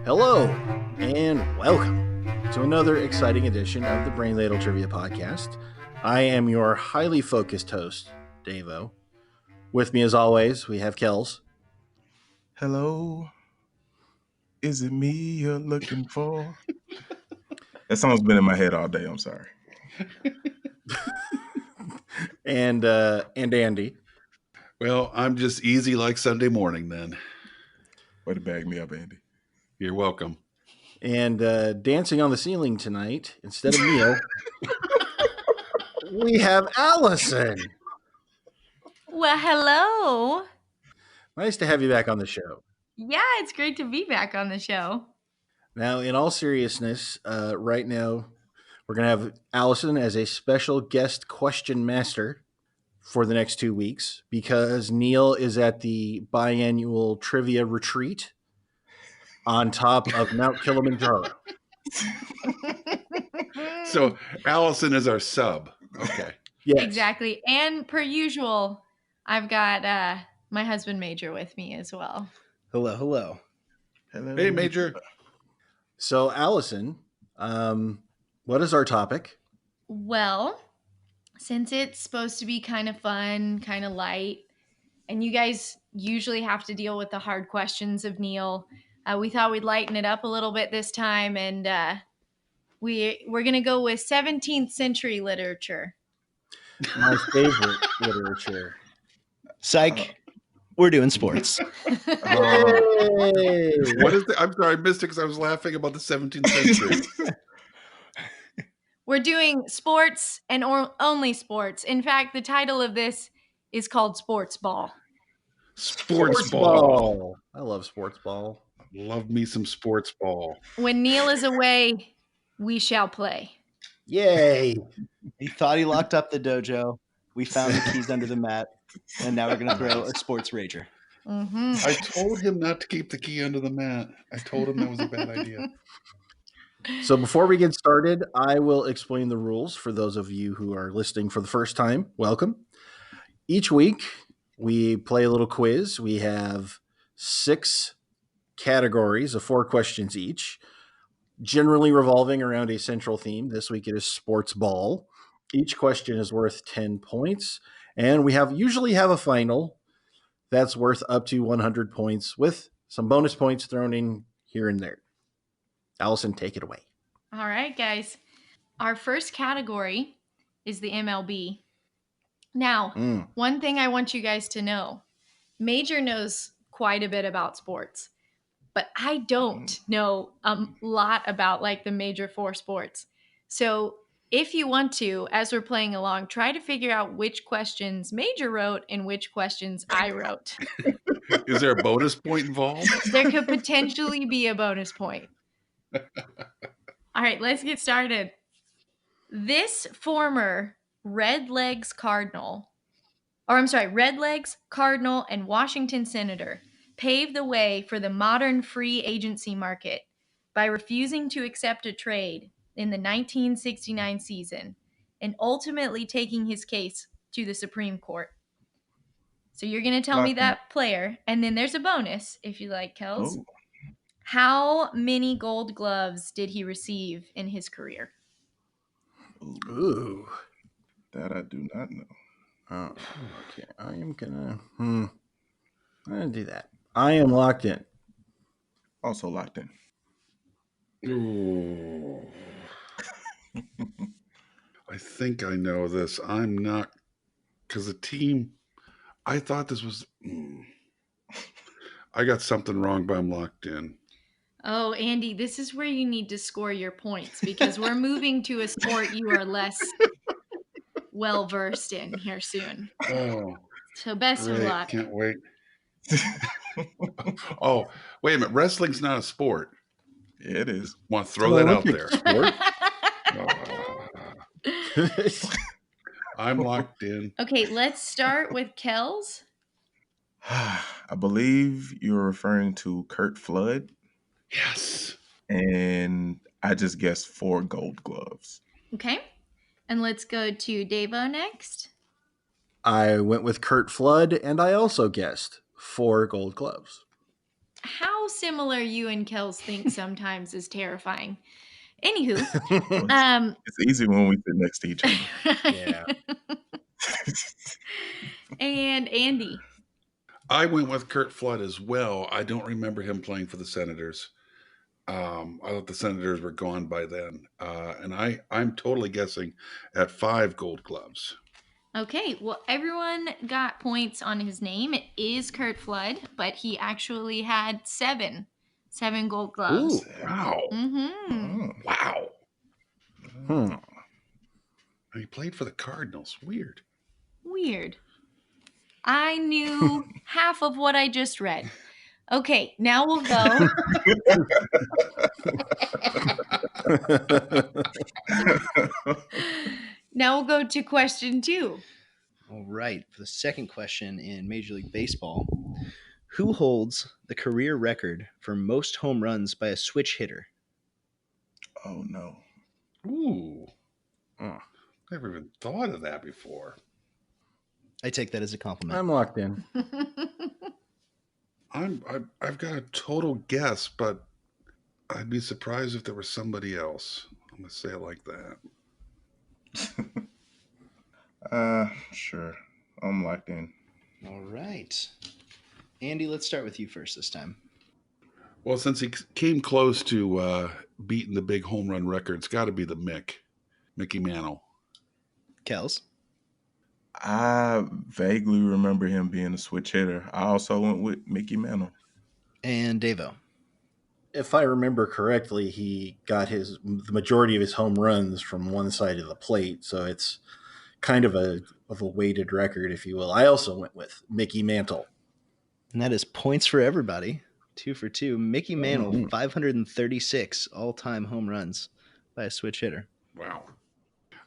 Hello, and welcome to another exciting edition of the Brain Ladle Trivia Podcast. I am your highly focused host, Davo. With me, as always, we have Kels. Hello, is it me you're looking for? That song's been in my head all day. I'm sorry. and Andy. Well, I'm just easy like Sunday morning then. Way to bag me up, Andy. You're welcome. And dancing on the ceiling tonight, instead of Neil, we have Allison. Well, hello. Nice to have you back on the show. Yeah, it's great to be back on the show. Now, in all seriousness, right now, we're going to have Allison as a special guest question master for the next 2 weeks because Neil is at the biannual trivia retreat on top of Mount Kilimanjaro. So Allison is our sub. Okay. Yes. Exactly. And per usual, I've got my husband Major with me as well. Hello. Hey, Major. So, Allison, what is our topic? Well, since it's supposed to be kind of fun, kind of light, and you guys usually have to deal with the hard questions of Neil, we thought we'd lighten it up a little bit this time, and we're going to go with 17th century literature. My favorite literature. Psych. We're doing sports. Hey! What is I'm sorry, I missed it because I was laughing about the 17th century. We're doing sports and only sports. In fact, the title of this is called SPORTSBALL. Sports ball. I love sports ball. Love me some sports ball. When Neil is away, we shall play. Yay! He thought he locked up the dojo. We found the keys under the mat, and now we're going to throw a sports rager. Mm-hmm. I told him not to keep the key under the mat. I told him that was a bad idea. So before we get started, I will explain the rules for those of you who are listening for the first time. Welcome. Each week, we play a little quiz. We have 6 categories of 4 questions each, generally revolving around a central theme. This week it is sports ball. Each question is worth 10 points, and we usually have a final that's worth up to 100 points with some bonus points thrown in here and there. Allison, take it away. All right, guys. Our first category is the MLB. Now, one thing I want you guys to know, Major knows quite a bit about sports, but I don't know a lot about like the major 4 sports. So if you want to, as we're playing along, try to figure out which questions Major wrote and which questions I wrote. Is there a bonus point involved? There could potentially be a bonus point. All right, let's get started. This former Redlegs, Cardinal, and Washington Senator paved the way for the modern free agency market by refusing to accept a trade in the 1969 season and ultimately taking his case to the Supreme Court. So you're going to tell me that player, and then there's a bonus if you like, Kels. Oh. How many gold gloves did he receive in his career? Ooh. That I do not know. Oh, okay. I'm gonna do that. I am locked in. Also locked in. Ooh. I think I know this. I'm not, because the team, I thought this was, I got something wrong, but I'm locked in. Oh, Andy, this is where you need to score your points because we're moving to a sport you are less well-versed in here soon. Oh, So best of luck. Can't wait. Oh, wait a minute. Wrestling's not a sport. Yeah, it is. Want to throw that out there. Sport. I'm locked in. Okay, let's start with Kels. I believe you're referring to Kurt Flood. Yes. And I just guessed 4 gold gloves. Okay. And let's go to Davo next. I went with Kurt Flood, and I also guessed 4 gold gloves. how similar you and Kels think sometimes is terrifying. Anywho, It's easy when we sit next to each other. Yeah. And Andy. I went with Kurt Flood as well. I don't remember him playing for the Senators. I thought the Senators were gone by then. And I'm totally guessing at 5 Gold Gloves. Okay, well, everyone got points on his name. It is Kurt Flood, but he actually had 7 Gold Gloves. Ooh. Wow. Mm-hmm. Wow. Hmm. And he played for the Cardinals. Weird. Weird. I knew half of what I just read. Okay, now we'll go. Now we'll go to question 2. All right. For the second question in Major League Baseball, who holds the career record for most home runs by a switch hitter? Oh no. Ooh. Oh. Never even thought of that before. I take that as a compliment. I'm locked in. I've got a total guess, but I'd be surprised if there was somebody else. I'm gonna say it like that. Sure. I'm locked in. All right. Andy, let's start with you first this time. Well, since he came close to beating the big home run record, it's got to be the Mickey Mantle. Kels? I vaguely remember him being a switch hitter. I also went with Mickey Mantle. And Davo? If I remember correctly, he got the majority of his home runs from one side of the plate, so it's kind of a weighted record, if you will. I also went with Mickey Mantle. And that is points for everybody. 2 for 2. Mickey Mantle, Mm-hmm. 536 all-time home runs by a switch hitter. Wow.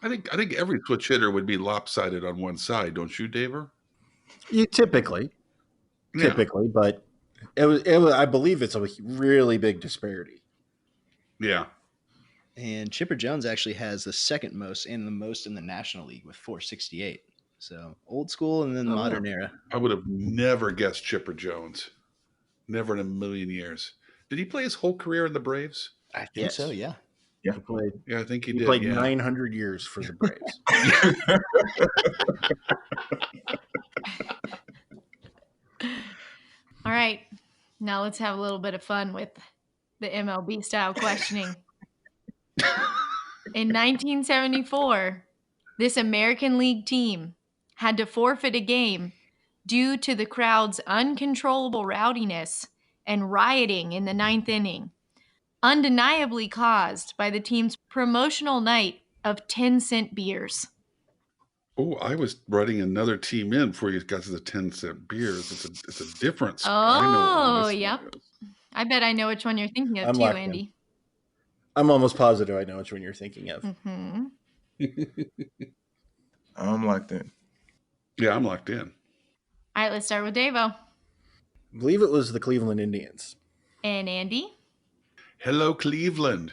I think every switch hitter would be lopsided on one side, don't you, Daver? You typically, but it was. I believe it's a really big disparity. Yeah. And Chipper Jones actually has the second most and the most in the National League with 468. So old school and then the modern era. I would have never guessed Chipper Jones. Never in a million years. Did he play his whole career in the Braves? I think Yes. so, yeah. Yeah. I think he did. He played yeah. 900 years for the Braves. All right, now let's have a little bit of fun with the MLB style questioning. In 1974, this American League team had to forfeit a game due to the crowd's uncontrollable rowdiness and rioting in the 9th inning, undeniably caused by the team's promotional night of 10-cent beers. Oh, I was writing another team in before you got to the 10-cent beers. It's a difference. Oh, yep. I bet I know which one you're thinking of I'm too, locked in. Andy. I'm almost positive I know which one you're thinking of. Mm-hmm. I'm locked in. Yeah, I'm locked in. All right, let's start with Davo. I believe it was the Cleveland Indians. And Andy? Hello, Cleveland.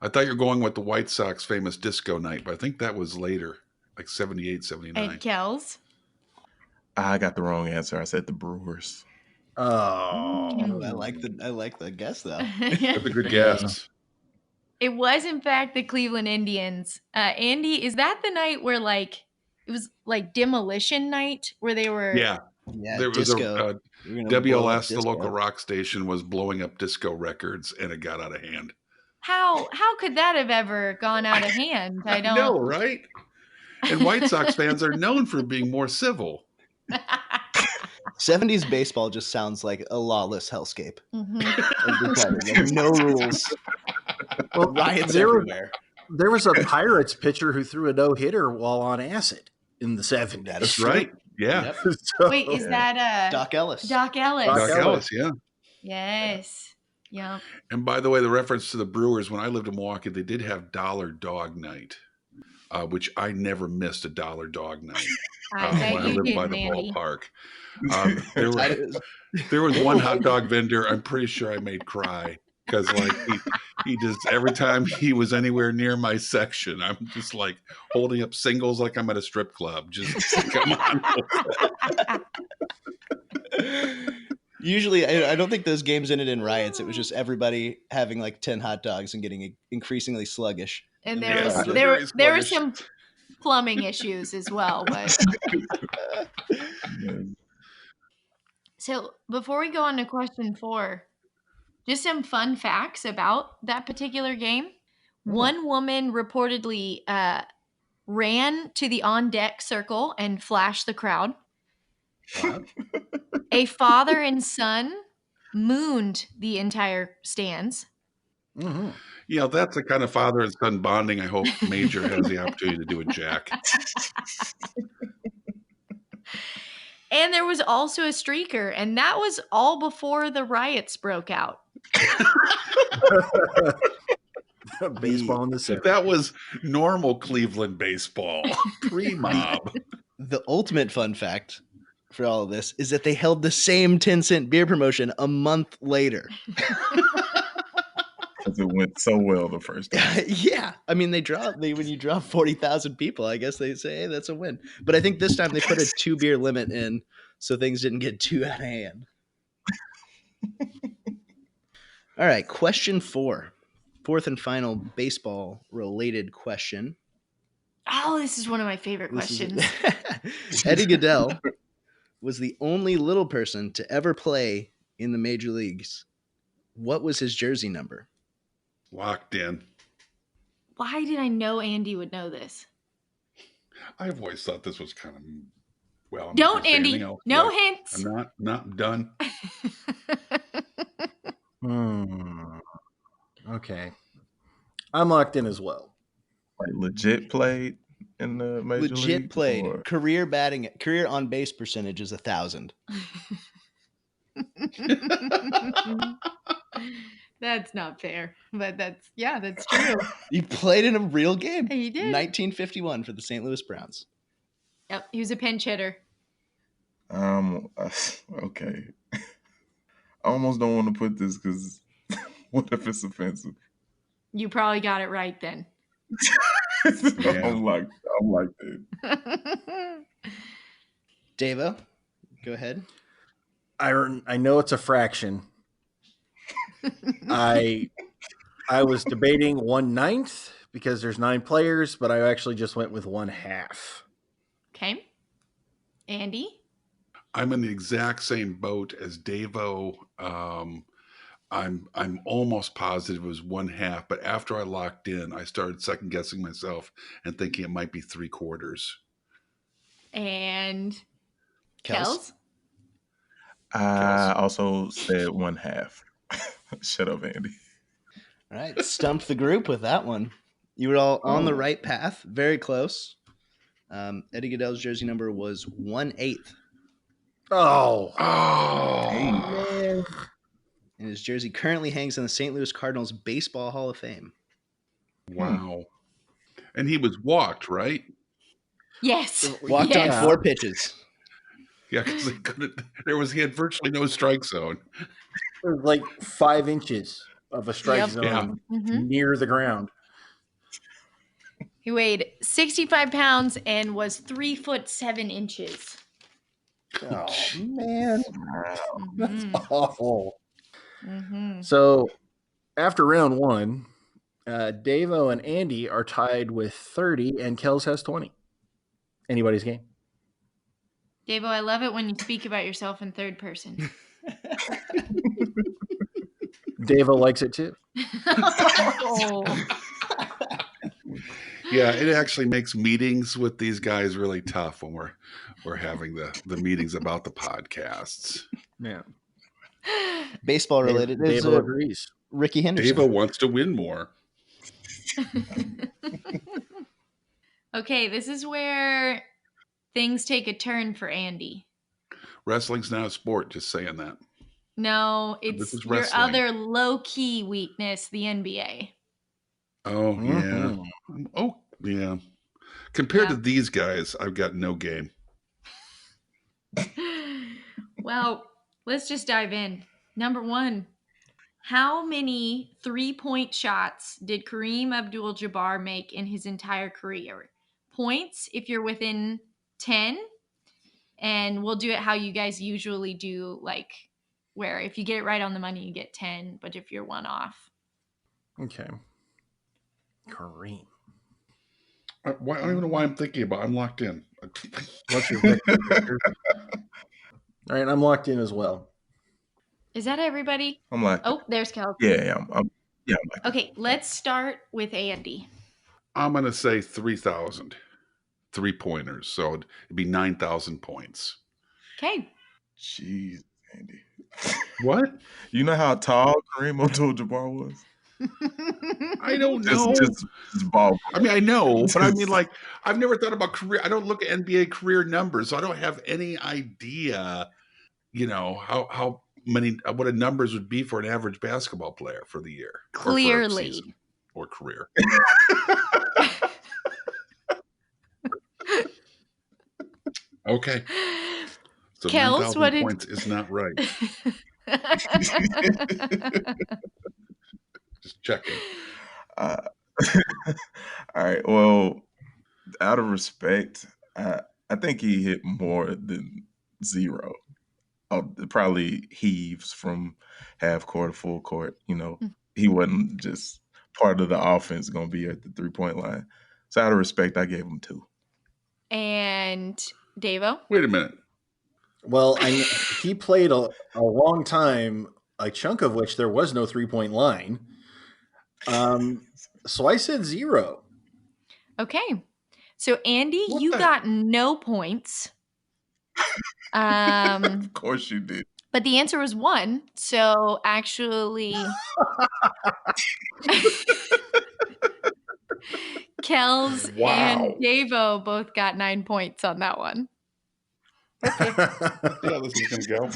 I thought you were going with the White Sox famous disco night, but I think that was later, like 78, 79. And Kels? I got the wrong answer. I said the Brewers. Oh. Oh, I like the guess though. That's a good guess. It was, in fact, the Cleveland Indians. Andy, is that the night where, like, it was like demolition night where they were... Yeah. Yeah, There was disco. WLS, the local rock station, was blowing up disco records, and it got out of hand. How could that have ever gone out of hand? I don't know, right? And White Sox fans are known for being more civil. 70s baseball just sounds like a lawless hellscape. Mm-hmm. Like, no rules. Well, Riots everywhere. There was a Pirates pitcher who threw a no-hitter while on acid in the 70s. That's right. Yeah. Yep. So, Wait, is that Doc Ellis? Doc Ellis. Doc Ellis, yeah. Yes. Yeah. And by the way, the reference to the Brewers, when I lived in Milwaukee, they did have Dollar Dog Night, which I never missed a Dollar Dog Night I when bet I you lived by didn't, the Andy. ballpark. There was one hot dog vendor I'm pretty sure I made cry because like he just every time he was anywhere near my section, I'm just like holding up singles like I'm at a strip club. Just come on. Usually, I don't think those games ended in riots. It was just everybody having like 10 hot dogs and getting increasingly sluggish. And Yeah, there was so very there were sluggish. some plumbing issues as well. But so before we go on to question 4, just some fun facts about that particular game. One woman reportedly ran to the on deck circle and flashed the crowd. What? A father and son mooned the entire stands. Mm-hmm. You know, that's the kind of father and son bonding I hope Major has the opportunity to do with Jack. And there was also a streaker, and that was all before the riots broke out. Baseball in the 70s. That was normal Cleveland baseball, pre-mob. The ultimate fun fact for all of this is that they held the same 10-cent beer promotion a month later. Because it went so well the first time. Yeah. I mean, when you draw 40,000 people, I guess they say, hey, that's a win. But I think this time they put a 2 beer limit in so things didn't get too out of hand. All right. Question 4. Fourth and final baseball related question. Oh, this is one of my favorite questions. Eddie Goodell was the only little person to ever play in the major leagues. What was his jersey number? Locked in. Why did I know Andy would know this? I've always thought this was kind of well. I'm Don't, not gonna say Andy. anything else. No Yeah, hints. I'm not done. Okay. I'm locked in as well. Like legit played in the major league. Legit played. Or... Career on base percentage is 1,000. That's not fair, but that's true. He played in a real game. He did. 1951 for the St. Louis Browns. Yep, he was a pinch hitter. Okay. I almost don't want to put this because what if it's offensive? You probably got it right then. Yeah. I'm like that. Davo, go ahead. I know it's a fraction. I was debating 1/9 because there's 9 players, but I actually just went with 1/2. Okay. Andy? I'm in the exact same boat as Davo. I'm almost positive it was 1/2, but after I locked in, I started second guessing myself and thinking it might be 3/4. And Kels? Kels? I also said 1/2. Shut up, Andy. All right, stumped the group with that one. You were all on the right path, very close. Eddie Goodell's jersey number was 1/8. Oh. Man. And his jersey currently hangs in the St. Louis Cardinals Baseball Hall of Fame. Wow. And he was walked, right? Yes. Walked on 4 pitches. Yeah, because he had virtually no strike zone. It was like 5 inches of a strike Yep. zone Yeah. near the ground. He weighed 65 pounds and was 3'7". Oh, man. That's awful. Mm-hmm. So after round 1, Davo and Andy are tied with 30, and Kels has 20. Anybody's game. Davo, I love it when you speak about yourself in third person. Davo likes it too. Oh. Yeah, it actually makes meetings with these guys really tough when we're having the meetings about the podcasts. Yeah. Baseball related. Davo agrees. Ricky Henderson. Davo wants to win more. Okay, this is where things take a turn for Andy. Wrestling's not a sport, just saying that. No, This it's is your wrestling. other low-key weakness, the NBA. Oh, yeah. Oh, yeah. Compared to these guys, I've got no game. Well, let's just dive in. Number 1, how many 3-point shots did Kareem Abdul-Jabbar make in his entire career? Points if you're within 10, and we'll do it how you guys usually do, like where if you get it right on the money, you get 10, but if you're one off. Okay. Kareem. I don't even know why I'm thinking about it. I'm locked in. What's your victory? All right, I'm locked in as well. Is that everybody? I'm locked in. Oh, there's Kel. Yeah, I'm locked in. Okay, let's start with Andy. I'm going to say 3,000 3-pointers. So it'd be 9,000 points. Okay. Jeez, Andy. What? You know how tall Kareem Abdul-Jabbar was? I don't know. Just ball. I mean, I know, but I mean, like, I've never thought about career. I don't look at NBA career numbers, so I don't have any idea, how many, what a numbers would be for an average basketball player for the year. Clearly. Or for a season or career. Okay. So Kels, 9,000 points is not right. Just checking. All right. Well, out of respect, I think he hit more than 0. Probably heaves from half court to full court. He wasn't just part of the offense going to be at the 3-point line. So out of respect, I gave him 2. And Davo? Wait a minute. Well, he played a long time, a chunk of which there was no 3-point line. So I said 0. Okay. So Andy, you got no points. Of course you did. But the answer was 1. So actually, Kels and Davo both got 9 points on that one. Okay. Yeah, this is going to go.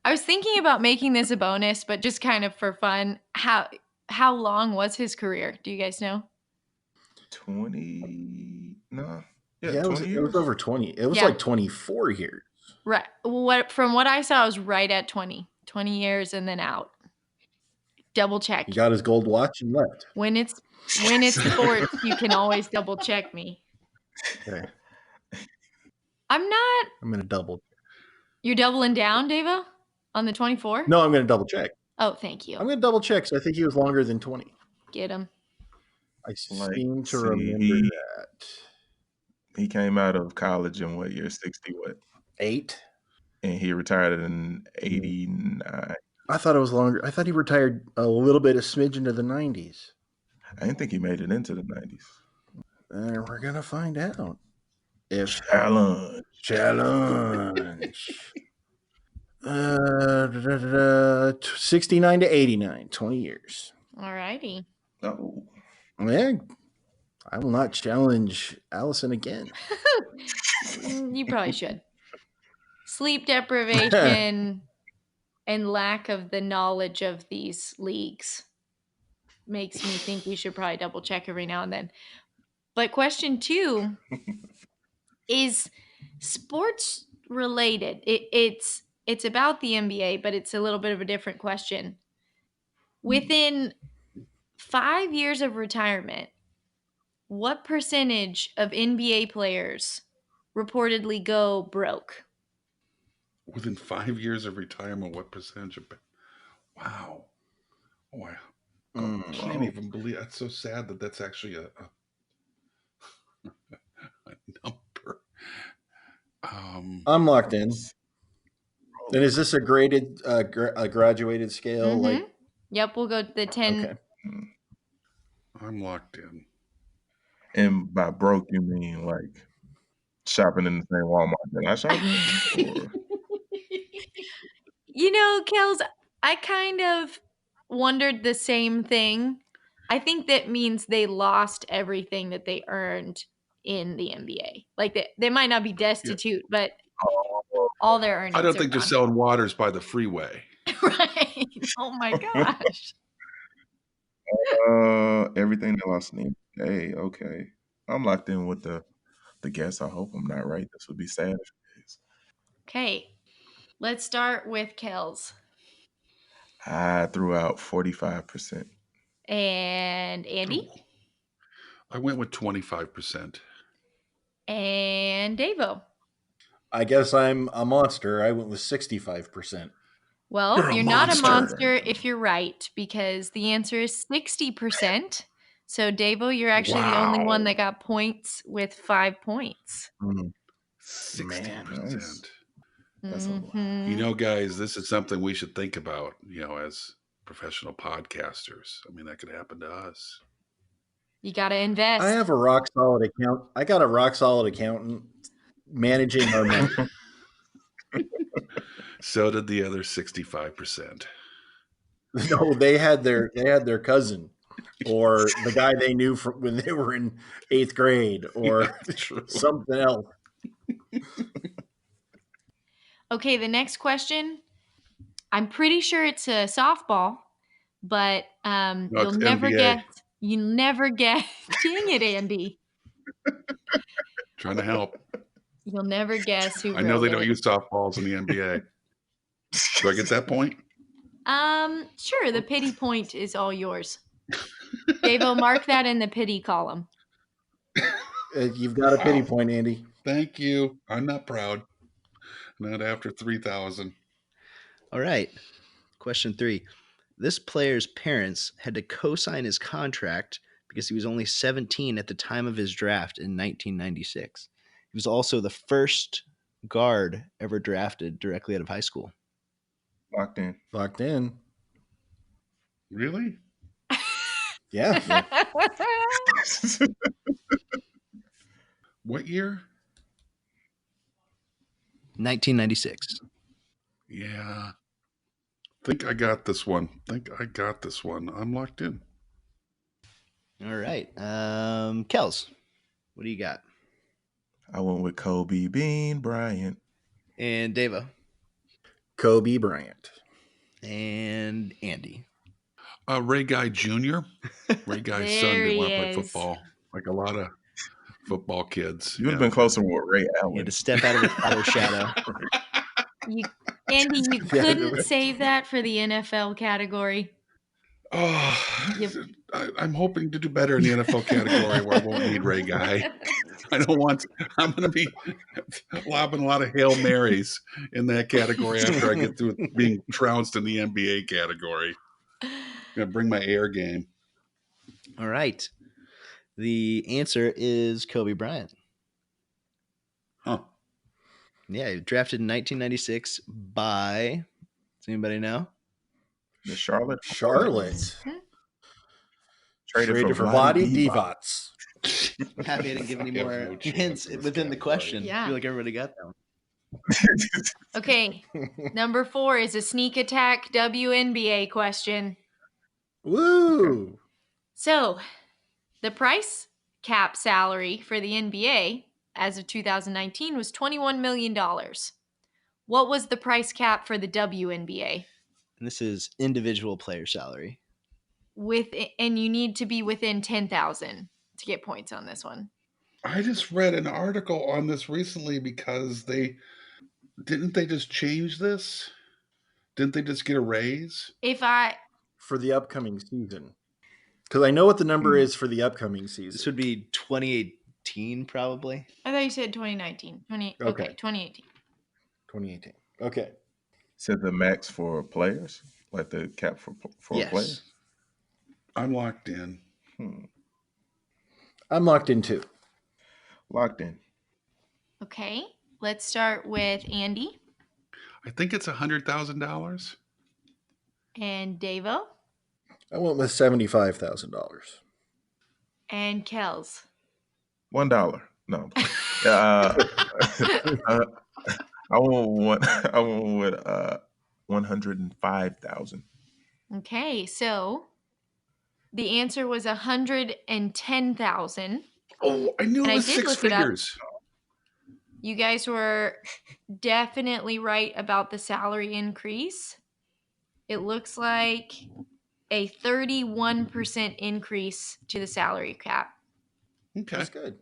I was thinking about making this a bonus, but just kind of for fun. How long was his career? Do you guys know? 20? No. Yeah, 20 it was over 20. It was like 24 years. Right. From what I saw, it was right at 20. 20 years and then out. Double check. He got his gold watch and left. When it's sports, you can always double check me. Okay. I'm going to double. You're doubling down, Davo? On the 24? No, I'm going to double check. Oh, thank you. I'm going to double check. So I think he was longer than 20. Get him. I seem to remember that. He came out of college in what year? 60 what? 8. And he retired in 89. I thought it was longer. I thought he retired a little bit, a smidge into the 90s. I didn't think he made it into the 90s. We're going to find out. Challenge. 69 to 89, 20 years. All righty. Oh. Yeah, I will not challenge Allison again. You probably should. Sleep deprivation and lack of the knowledge of these leagues makes me think we should probably double check every now and then. But question 2 is sports related. It's about the NBA, but it's a little bit of a different question. Within 5 years of retirement, what percentage of NBA players reportedly go broke? Within 5 years of retirement, what percentage of... Wow. Oh, I can't even believe... That's so sad that that's actually a number. I'm locked in. And is this a graded, a graduated scale? Mm-hmm. Like, yep, we'll go to the 10. Okay. I'm locked in. And by broke, you mean like shopping in the same Walmart that I shop in? Kels, I kind of wondered the same thing. I think that means they lost everything that they earned in the NBA. Like they might not be destitute, but all their earnings. I don't think they're selling waters by the freeway. Right. Oh my gosh. Everything they lost in the NBA. Okay. I'm locked in with the guess. I hope I'm not right. This would be sad if it is. Okay. Let's start with Kels. I threw out 45%. And Andy? I went with 25%. And Davo? I guess I'm a monster. I went with 65%. Well, you're not a monster if you're right, because the answer is 60%. So, Davo, you're actually the only one that got points with 5 points. 60%. That's a lot. You know, guys, this is something we should think about, as professional podcasters. I mean, that could happen to us. You got to invest. I have a rock solid account. I got a rock solid accountant managing our money. So did the other 65%. No, they had their cousin, or the guy they knew from when they were in 8th grade, or something else. Okay, the next question. I'm pretty sure it's a softball, but you'll never guess. You never guess. Dang it, Andy. Trying to help. You'll never guess who. I know they don't use softballs in the NBA. Do I get that point? Sure. The pity point is all yours. Davo, mark that in the pity column. You've got a pity point, Andy. Thank you. I'm not proud. Not after 3,000. All right. Question 3. This player's parents had to co-sign his contract because he was only 17 at the time of his draft in 1996. He was also the first guard ever drafted directly out of high school. Locked in. Locked in. Really? Yeah. What year? 1996. Yeah. Think I got this one. I'm locked in. All right. Kels, what do you got? I went with Kobe Bean Bryant. And Davo. Kobe Bryant. And Andy. Ray Guy Jr. Ray Guy's son didn't want to play football. Like a lot of football kids. You would have been closer with Ray Allen. He had to step out of his father's shadow. Andy, you couldn't save that for the NFL category. Oh, I'm hoping to do better in the NFL category where I won't need Ray Guy. I'm going to be lobbing a lot of Hail Marys in that category after I get through being trounced in the NBA category. I'm going to bring my air game. All right. The answer is Kobe Bryant. Huh. Yeah, he was drafted in 1996 by, does anybody know? The Charlotte. Traded for Vlade Divac. Happy I didn't give any more hints within the question. Yeah. I feel like everybody got that one. Okay. Number 4 is a sneak attack WNBA question. Woo! So, the price cap salary for the NBA as of 2019 was $21 million. What was the price cap for the WNBA? And this is individual player salary. And you need to be within 10,000 to get points on this one. I just read an article on this recently because didn't they just change this? Didn't they just get a raise? For the upcoming season. Because I know what the number is for the upcoming season. This would be 2018, probably. I thought you said 2019. Okay, 2018. 2018. Okay. Said the max for players? Like the cap for yes. players? I'm locked in. I'm locked in too. Locked in. Okay. Let's start with Andy. I think it's $100,000. And Davo. I went with $75,000. And Kels. $1. No. I went with 105,000. Okay, so the answer was 110,000. Oh, I knew it was 6 figures. You guys were definitely right about the salary increase. It looks like a 31% increase to the salary cap. Okay. That's good.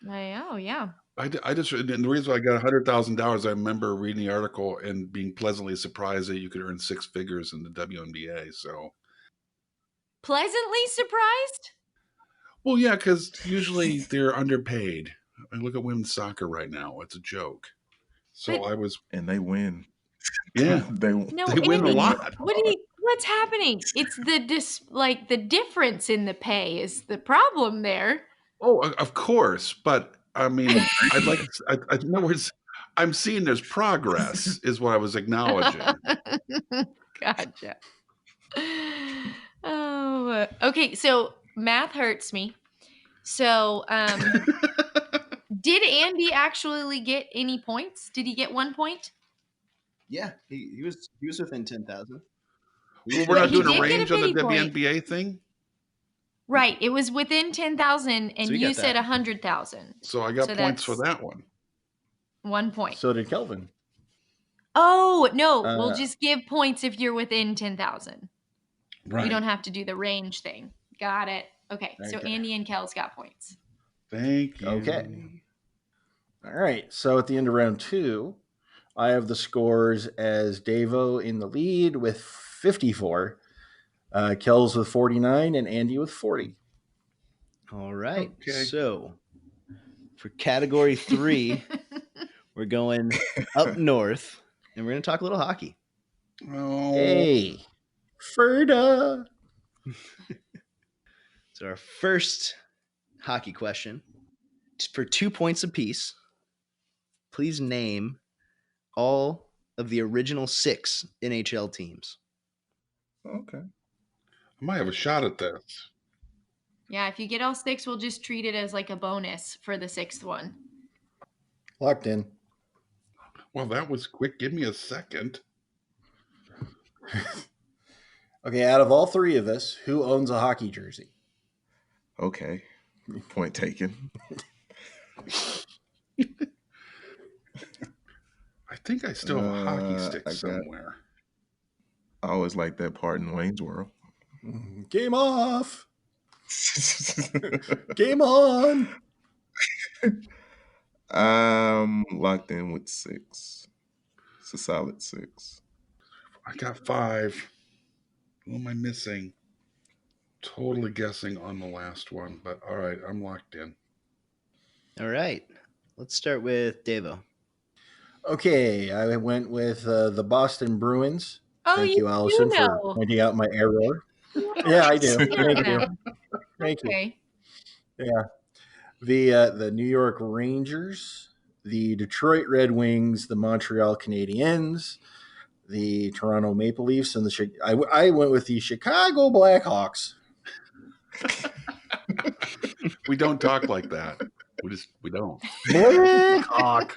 Oh, yeah. And the reason why I got $100,000, I remember reading the article and being pleasantly surprised that you could earn 6 figures in the WNBA. So, pleasantly surprised? Well, yeah, because usually they're underpaid. I look at women's soccer right now; it's a joke. So and they win. Yeah, No, they win a Andy, lot. what's happening? It's the difference in the pay is the problem there. Oh, of course, but I mean, I'd like. In other words, I'm seeing there's progress, is what I was acknowledging. Gotcha. Oh, okay. So math hurts me. So, did Andy actually get any points? Did he get 1 point? Yeah, he was within 10,000. Well, we're not he doing a did get a range on the pity point. WNBA thing. Right. It was within 10,000, and So we you got said that. 100,000. So I got So points for that's that one. 1 point. So did Kelvin. Oh, no. We'll just give points if you're within 10,000. Right. We don't have to do the range thing. Got it. Okay. So Andy and Kel's got points. Thank you. Okay. All right. So at the end of round 2, I have the scores as Davo in the lead with 54, Kel's with 49, and Andy with 40. All right. Okay. So for category 3, we're going up north, and we're going to talk a little hockey. Oh. Hey, Ferda. So our first hockey question, for 2 points apiece, please name all of the original 6 NHL teams. Okay. I might have a shot at this. Yeah, if you get all 6, we'll just treat it as like a bonus for the 6th one. Locked in. Well, that was quick. Give me a second. Okay, out of all 3 of us, who owns a hockey jersey? Okay. Point taken. I think I still have a hockey stick somewhere. I always like that part in Wayne's World. Game off. Game on. I'm locked in with 6. It's a solid 6. I got 5. What am I missing? Totally guessing on the last one, but all right, I'm locked in. All right. Let's start with Davo. Okay, I went with the Boston Bruins. Oh, Thank you, Allison, for pointing out my error. Yeah, I do. Thank you. Thank you. Yeah. The New York Rangers, the Detroit Red Wings, the Montreal Canadiens, the Toronto Maple Leafs, and I went with the Chicago Blackhawks. We don't talk like that. We don't. Blackhawk.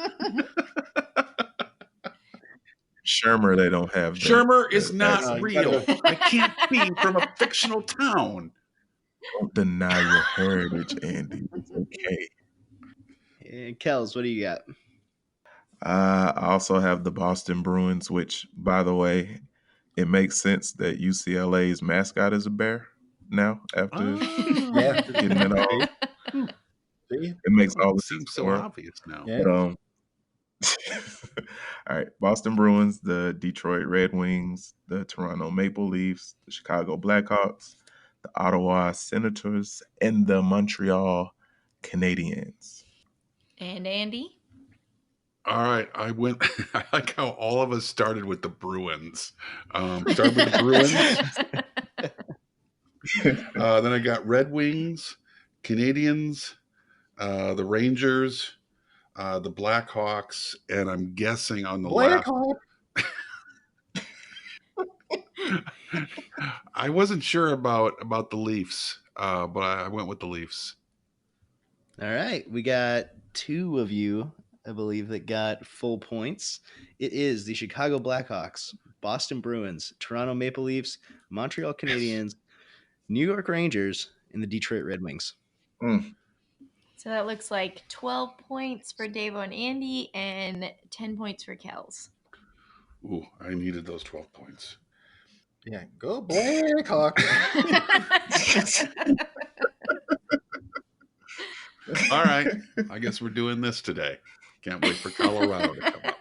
Shermer, they don't have that. Shermer is not real. I can't be from a fictional town. Don't deny your heritage, Andy. It's okay. And Kels, what do you got? I also have the Boston Bruins, which, by the way, it makes sense that UCLA's mascot is a bear now after getting it all. It makes all the seems sense so obvious now. Yeah. But, all right, Boston Bruins, the Detroit Red Wings, the Toronto Maple Leafs, the Chicago Blackhawks, the Ottawa Senators, and the Montreal Canadiens. And Andy? All right, I like how all of us started with the Bruins. Started with the Bruins. Then I got Red Wings, Canadians, the Rangers, the Blackhawks, and I'm guessing on the last. I wasn't sure about the Leafs, but I went with the Leafs. All right, we got 2 of you, I believe, that got full points. It is the Chicago Blackhawks, Boston Bruins, Toronto Maple Leafs, Montreal Canadiens, New York Rangers, and the Detroit Red Wings. So that looks like 12 points for Davo and Andy and 10 points for Kels. Ooh, I needed those 12 points. Yeah, go Blackhawks. All right, I guess we're doing this today. Can't wait for Colorado to come up.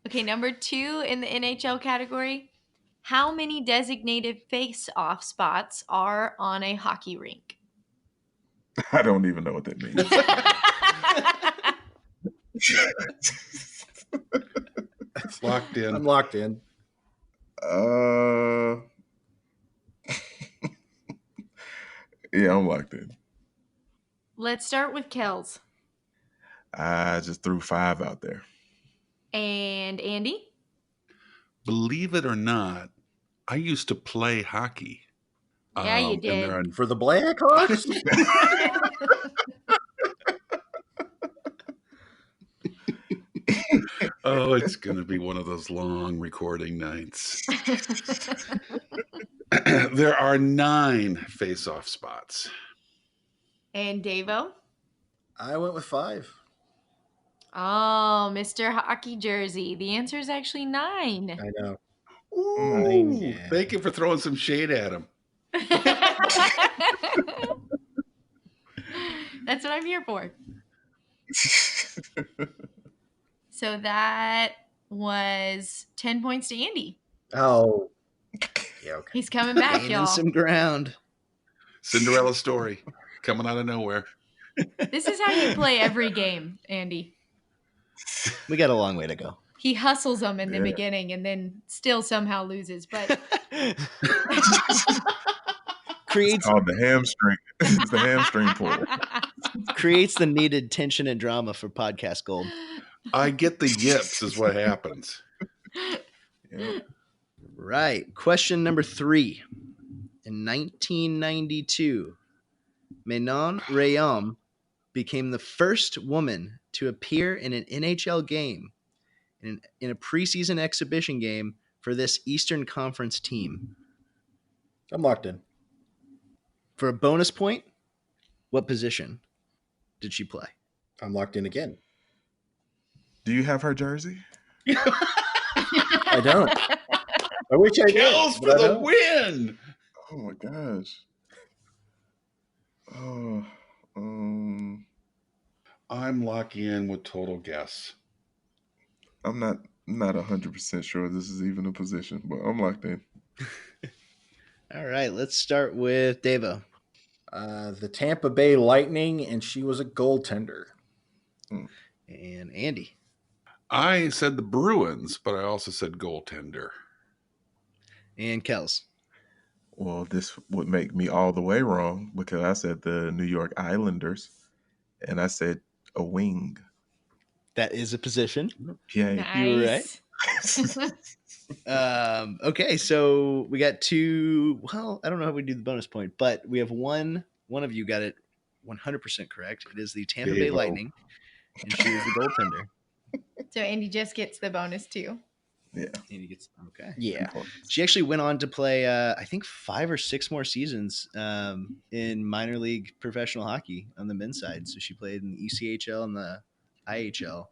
Okay, number 2 in the NHL category. How many designated face-off spots are on a hockey rink? I don't even know what that means. It's locked in. I'm locked in. Yeah, I'm locked in. Let's start with Kels. I just threw 5 out there. And Andy? Believe it or not, I used to play hockey. Yeah, you And did. there are For the Blackhawks? Oh, it's going to be one of those long recording nights. There are 9 face-off spots. And Davo? I went with 5. Oh, Mr. Hockey Jersey. The answer is actually 9. I know. Ooh, Yeah. thank you for throwing some shade at him. That's what I'm here for. So that was 10 points to Andy. Oh. Yeah, okay. He's coming back, Gaining y'all. some ground. Cinderella story coming out of nowhere. This is how you play every game, Andy. We got a long way to go. He hustles them in the Yeah. beginning and then still somehow loses. But creates Called the hamstring. It's the hamstring pull. creates the needed tension and drama for podcast gold. I get the yips is what happens. Yeah. Right. Question number 3. In 1992, Manon Rayom became the first woman to appear in an NHL game in a preseason exhibition game for this Eastern Conference team. I'm locked in. For a bonus point, what position did she play? I'm locked in again. Do you have her jersey? I don't. I wish I did. Kills but for I the don't. win. Oh my gosh. Oh, I'm locking in with total guess. I'm not 100% sure this is even a position, but I'm locked in. All right, let's start with Davo. The Tampa Bay Lightning, and she was a goaltender. And Andy. I said the Bruins, but I also said goaltender. And Kels. Well, this would make me all the way wrong because I said the New York Islanders, and I said a wing. That is a position. Yeah. Nice. You were right. Okay, so we got 2. Well, I don't know how we do the bonus point, but we have one of you got it 100% correct. It is the Tampa Bay Davo. Lightning, and she was the goaltender. So Andy just gets the bonus too. Yeah. And he gets okay. Yeah. She actually went on to play, I think, 5 or 6 more seasons in minor league professional hockey on the men's side. So she played in the ECHL and the IHL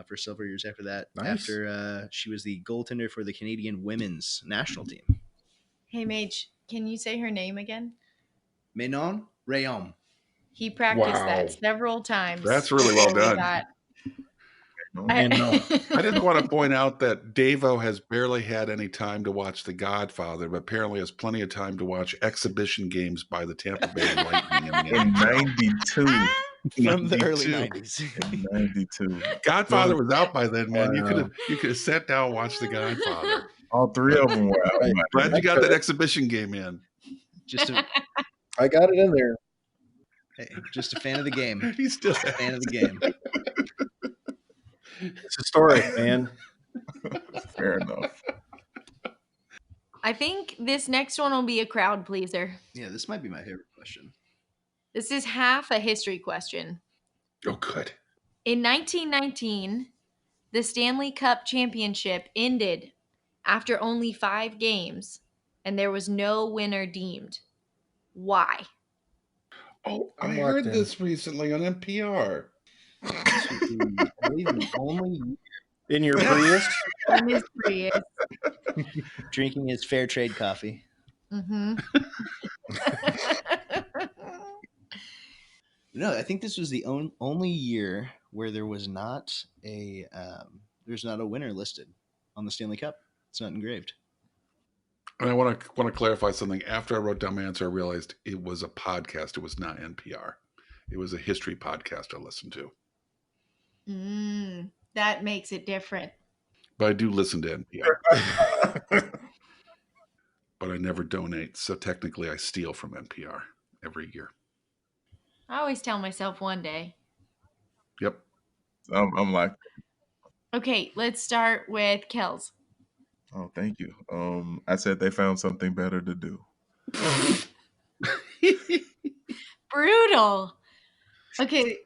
for several years after that. Nice. After she was the goaltender for the Canadian women's national team. Hey, Mage, can you say her name again? Manon Rayom. He practiced Wow. that several times. That's really well before we done. got- And no. I just want to point out that Davo has barely had any time to watch The Godfather, but apparently has plenty of time to watch exhibition games by the Tampa Bay Lightning in the In NHL. 92. From the early 92. 90s. In 92. Godfather was out by then, man. Wow. You could have sat down and watched The Godfather. All 3 of them were out. Right. Glad you got that exhibition game in. Just a I got it in there. fan of the game. He's still Fan of the game. It's historic, man. Fair enough. I think this next one will be a crowd pleaser. Yeah, this might be my favorite question. This is half a history question. Oh, good. In 1919, the Stanley Cup Championship ended after only 5 games, and there was no winner deemed. Why? Oh, I I'm heard locked in. this recently on NPR. I believe the only In your Prius? Mystery is. drinking his fair trade coffee. Mm-hmm. No, I think this was the only year where there was not a winner listed on the Stanley Cup. It's not engraved. And I want to clarify something. After I wrote down my answer, I realized it was a podcast. It was not NPR. It was a history podcast I listened to. That makes it different. But I do listen to NPR. But I never donate, so technically I steal from NPR every year. I always tell myself one day. Yep. I'm like, okay, let's start with Kels. Oh, thank you. I said they found something better to do. Brutal. Okay.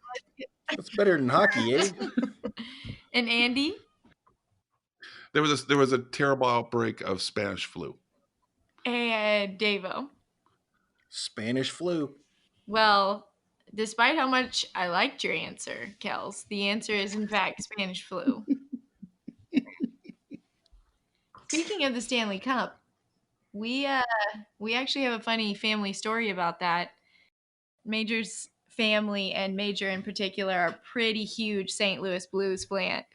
That's better than hockey, eh? And Andy? There was a terrible outbreak of Spanish flu. And Davo? Spanish flu. Well, despite how much I liked your answer, Kels, the answer is in fact Spanish flu. Speaking of the Stanley Cup, we actually have a funny family story about that. Major's family and Major in particular are pretty huge St. Louis Blues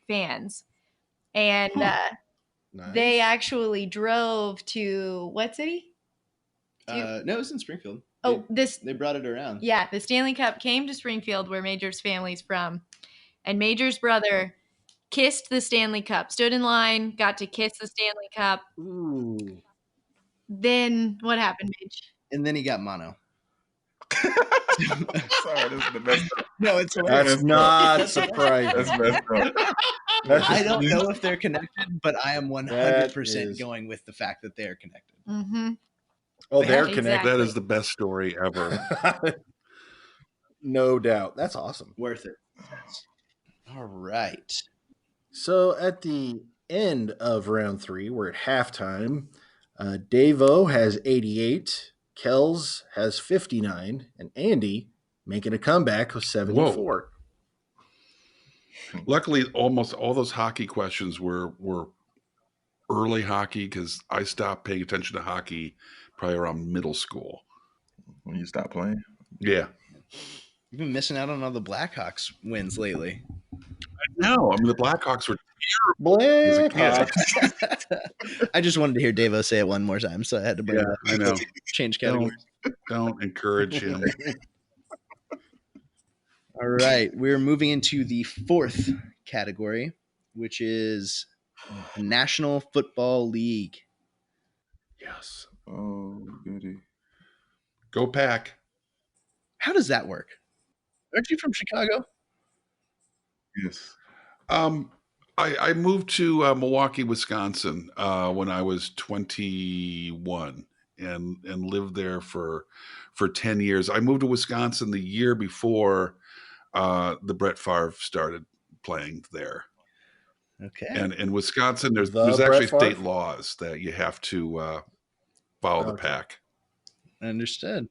fans. And Nice. they actually drove to what city? No, it was in Springfield. Oh, They brought it around. Yeah, the Stanley Cup came to Springfield, where Major's family's from. And Major's brother kissed the Stanley Cup, stood in line, got to kiss the Stanley Cup. Ooh. Then what happened, Mage? And then he got mono. Sorry, this is the best. No, it's That's not surprising. That's messed up. I don't know if they're connected, but I am 100% going with the fact that they're connected. Mm-hmm. Oh, they're Exactly. connected. That is the best story ever. No doubt. That's awesome. Worth it. All right. So at the end of round 3, we're at halftime. Davo has 88, Kels has 59, and Andy making a comeback with 74. Luckily, almost all those hockey questions were early hockey, because I stopped paying attention to hockey probably around middle school. When you stop playing? Yeah. You've been missing out on all the Blackhawks wins lately. No, I mean, the Blackhawks were Blackhawks. I just wanted to hear Davo say it one more time, so I had to bring it up. I know. Change categories. Don't encourage him. All right. We're moving into the 4th category, which is the National Football League. Yes. Oh, goody. Go Pack. How does that work? Aren't you from Chicago? Yes. I moved to Milwaukee, Wisconsin when I was 21 and lived there for 10 years. I moved to Wisconsin the year before the Brett Favre started playing there. Okay. And in Wisconsin, there's actually state laws that you have to follow the pack. Understood.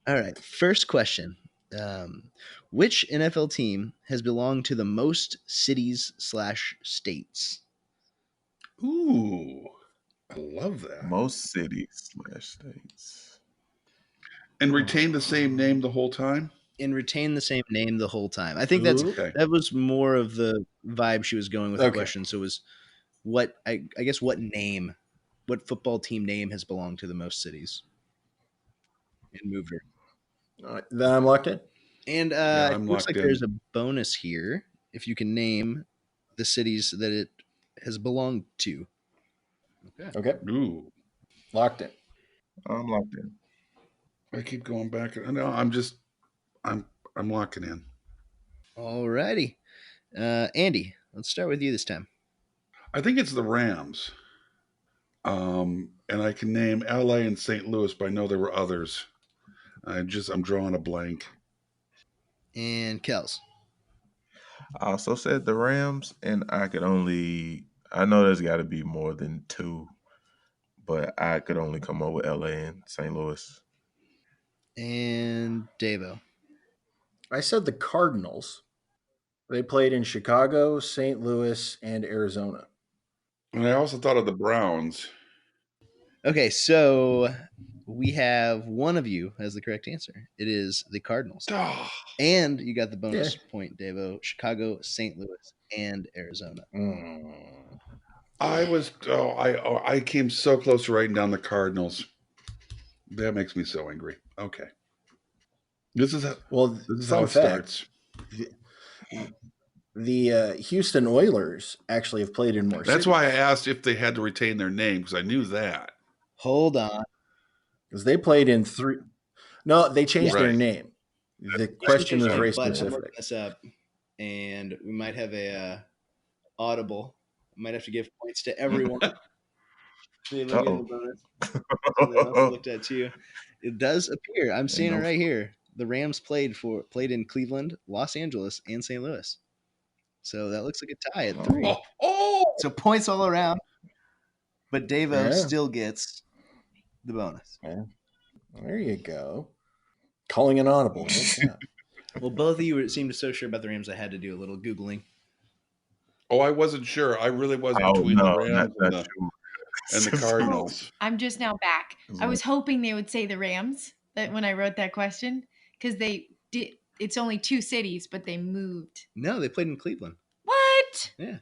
All right. First question. Which NFL team has belonged to the most cities/states? Ooh, I love that. Most cities/states. And retain the same name the whole time? And retain the same name the whole time. I think that was more of the vibe she was going with the question. So it was what I guess what football team name has belonged to the most cities and moved her. All right, then I'm locked in. And it looks like there's a bonus here if you can name the cities that it has belonged to. Okay. Ooh. Locked in. I'm locked in. I keep going back. No, I'm locking in. All righty. Andy, let's start with you this time. I think it's the Rams. And I can name LA and St. Louis, but I know there were others. I'm drawing a blank. And Kels. I also said the Rams, and I know there's got to be more than 2, but I could only come up with LA and St. Louis. And Davo. I said the Cardinals. They played in Chicago, St. Louis, and Arizona. And I also thought of the Browns. Okay, so we have one of you has the correct answer. It is the Cardinals. Oh. And you got the bonus point, Davo. Chicago, St. Louis, and Arizona. I came so close to writing down the Cardinals. That makes me so angry. Okay. This is how it starts. The Houston Oilers actually have played in more That's cities. why I asked if they had to retain their name, because I knew that. Hold on. Because they played in 3. No, they changed their Right. name. The question is very But I'm specific. looking this up, and we might have a audible. I might have to give points to everyone. They look at the bonus. Something else I looked at too. It does appear. I'm seeing it right here. The Rams played in Cleveland, Los Angeles, and St. Louis. So that looks like a tie at 3. So points all around. But Davo still gets the bonus. Yeah. There you go. Calling an audible. Well, both of you seemed so sure about the Rams, I had to do a little Googling. Oh, I wasn't sure. I really was between the Rams and the Cardinals. I'm just now back. I was hoping they would say the Rams when I wrote that question, because they did. It's only 2 cities, but they moved. No, they played in Cleveland. What? Yeah.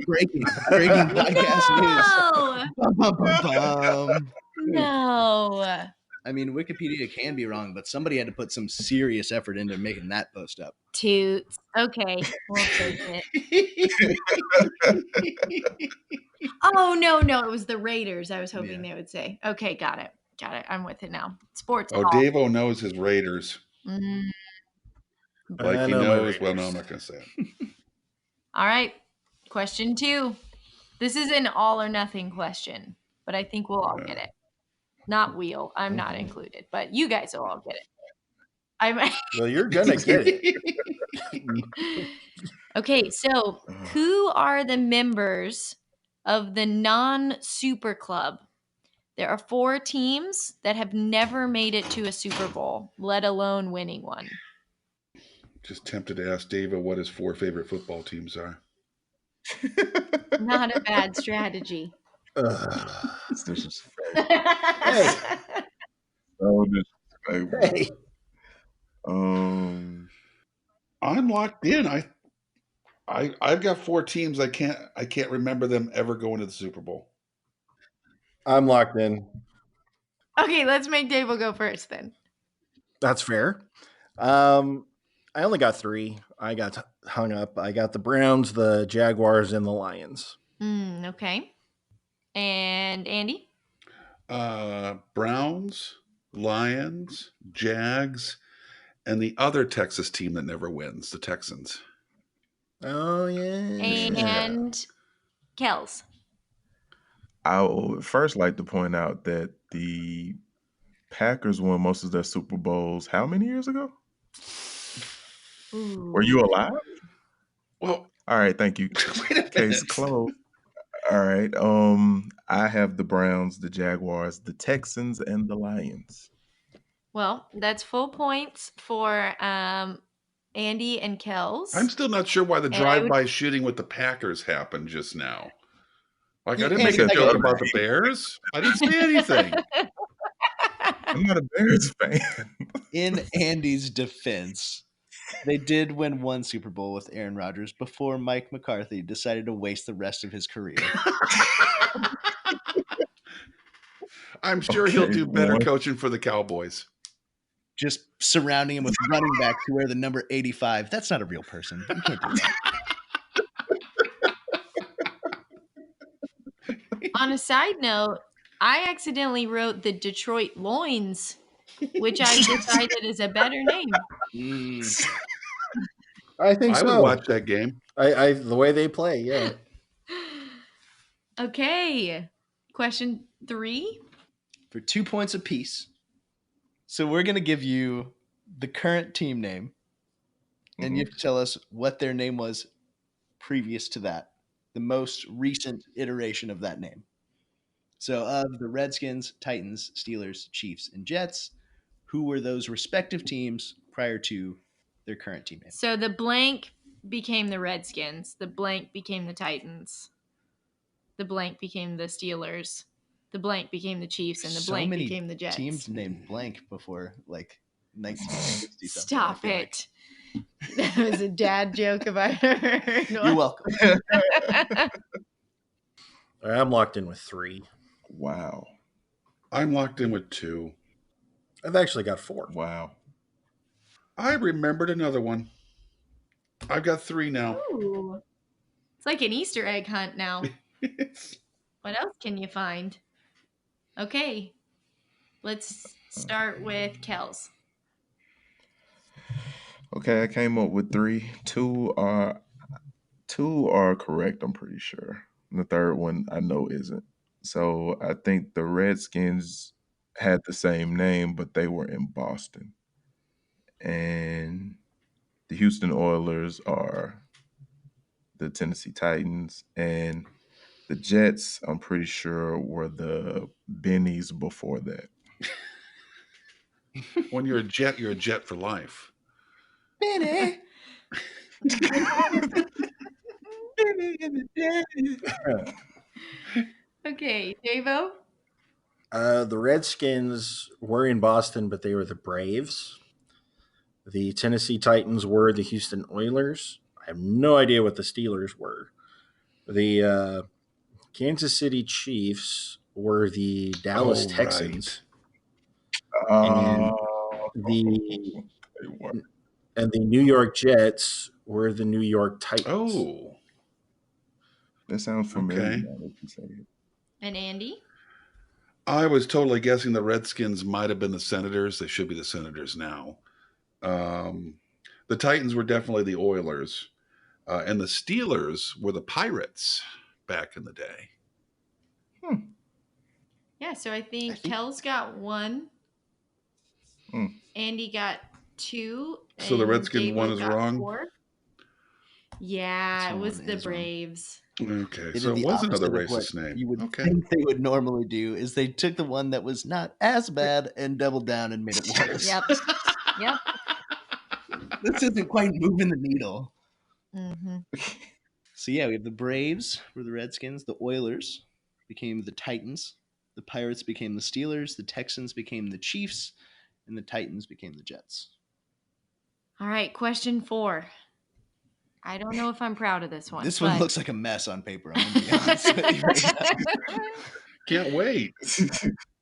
breaking podcast news. No. I mean, Wikipedia can be wrong, but somebody had to put some serious effort into making that post up. Toots. Okay, we'll take it. Oh, no. It was the Raiders. I was hoping they would say. Okay, got it. I'm with it now. Sports. Oh, Davo knows his Raiders. Mm. Like he knows. Well, no, I'm not going to say it. All right. Question 2. This is an all or nothing question, but I think we'll all get it. Not Wheel. I'm not included, but you guys will all get it. Well, you're going to get it. Okay, so who are the members of the non-Super Club? There are 4 teams that have never made it to a Super Bowl, let alone winning one. Just tempted to ask Davo what his 4 favorite football teams are. Not a bad strategy. It's disrespectful. Hey. So disrespectful. Hey. I'm locked in. I've got 4 teams. I can't remember them ever going to the Super Bowl. I'm locked in. Okay, let's make Davo go first then. That's fair. I only got 3. I got hung up. I got the Browns, the Jaguars, and the Lions. Okay. And Andy? Browns, Lions, Jags, and the other Texas team that never wins, the Texans. Oh, yeah. And Kels? I would first like to point out that the Packers won most of their Super Bowls how many years ago? Ooh. Were you alive? Well, all right, thank you. Case closed. All right. I have the Browns, the Jaguars, the Texans, and the Lions. Well, that's full points for Andy and Kels. I'm still not sure why the drive-by shooting with the Packers happened just now. Like, I didn't make a joke about the Bears. I didn't say anything. I'm not a Bears fan. In Andy's defense, they did win 1 Super Bowl with Aaron Rodgers before Mike McCarthy decided to waste the rest of his career. I'm sure he'll do better coaching for the Cowboys. Just surrounding him with running backs who wear the number 85. That's not a real person. You can't do that. On a side note, I accidentally wrote the Detroit Loins, which I decided is a better name. I think so. I would watch that game. The way they play, yeah. Okay. Question 3. For 2 points apiece. So we're going to give you the current team name, and you have to tell us what their name was previous to that, the most recent iteration of that name. So of the Redskins, Titans, Steelers, Chiefs, and Jets, who were those respective teams prior to their current team name? So the blank became the Redskins, the blank became the Titans, the blank became the Steelers, the blank became the Chiefs, and the blank became the Jets. Teams named blank before like 1960 something. Stop it. That was a dad joke if I heard one. You're welcome. I'm locked in with 3. Wow. I'm locked in with 2. I've actually got 4. Wow. I remembered another one. I've got 3 now. Ooh. It's like an Easter egg hunt now. It's- What else can you find? Okay. Let's start with Kels. Okay, I came up with 3. Two are correct, I'm pretty sure. And the third one I know isn't. So I think the Redskins had the same name, but they were in Boston. And the Houston Oilers are the Tennessee Titans. And the Jets, I'm pretty sure, were the Bennies before that. when you're a jet for life. Benny. Okay, Davo. The Redskins were in Boston, but they were the Braves. The Tennessee Titans were the Houston Oilers. I have no idea what the Steelers were. The Kansas City Chiefs were the Dallas Oh, Texans, and Oh, the they were. and the New York Jets were the New York Titans. Oh, That sounds familiar. Okay. Now that you say it. And Andy. I was totally guessing the Redskins might have been the Senators. They should be the Senators now. The Titans were definitely the Oilers, and the Steelers were the Pirates back in the day. Yeah, so I think, I think- Kels got 1. Mm. Andy got 2. So the and Redskin Davo one is got wrong? 4. Yeah, it Someone was the is wrong. Braves. Okay, They so did it the was another opposite of what racist name. you would Okay. think they would normally do. Is they took the one that was not as bad and doubled down and made it worse. Yep. Yep. This isn't quite moving the needle. Mm-hmm. So yeah, we have the Braves were the Redskins, the Oilers became the Titans, the Pirates became the Steelers, the Texans became the Chiefs, and the Titans became the Jets. All right, question 4. I don't know if I'm proud of this one. This one but- looks like a mess on paper. I'm gonna be honest with you right now. Can't wait.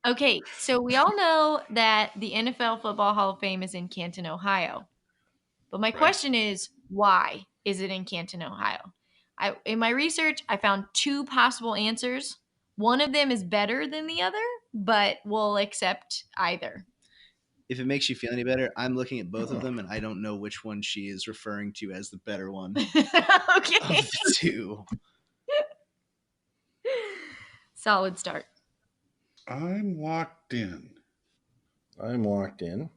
Okay, so we all know that the NFL Football Hall of Fame is in Canton, Ohio. But my question is, why is it in Canton, Ohio? In my research, I found 2 possible answers. One of them is better than the other, but we'll accept either. If it makes you feel any better, I'm looking at both of them and I don't know which one she is referring to as the better one of Okay. the 2. Solid start. I'm locked in. I'm locked in.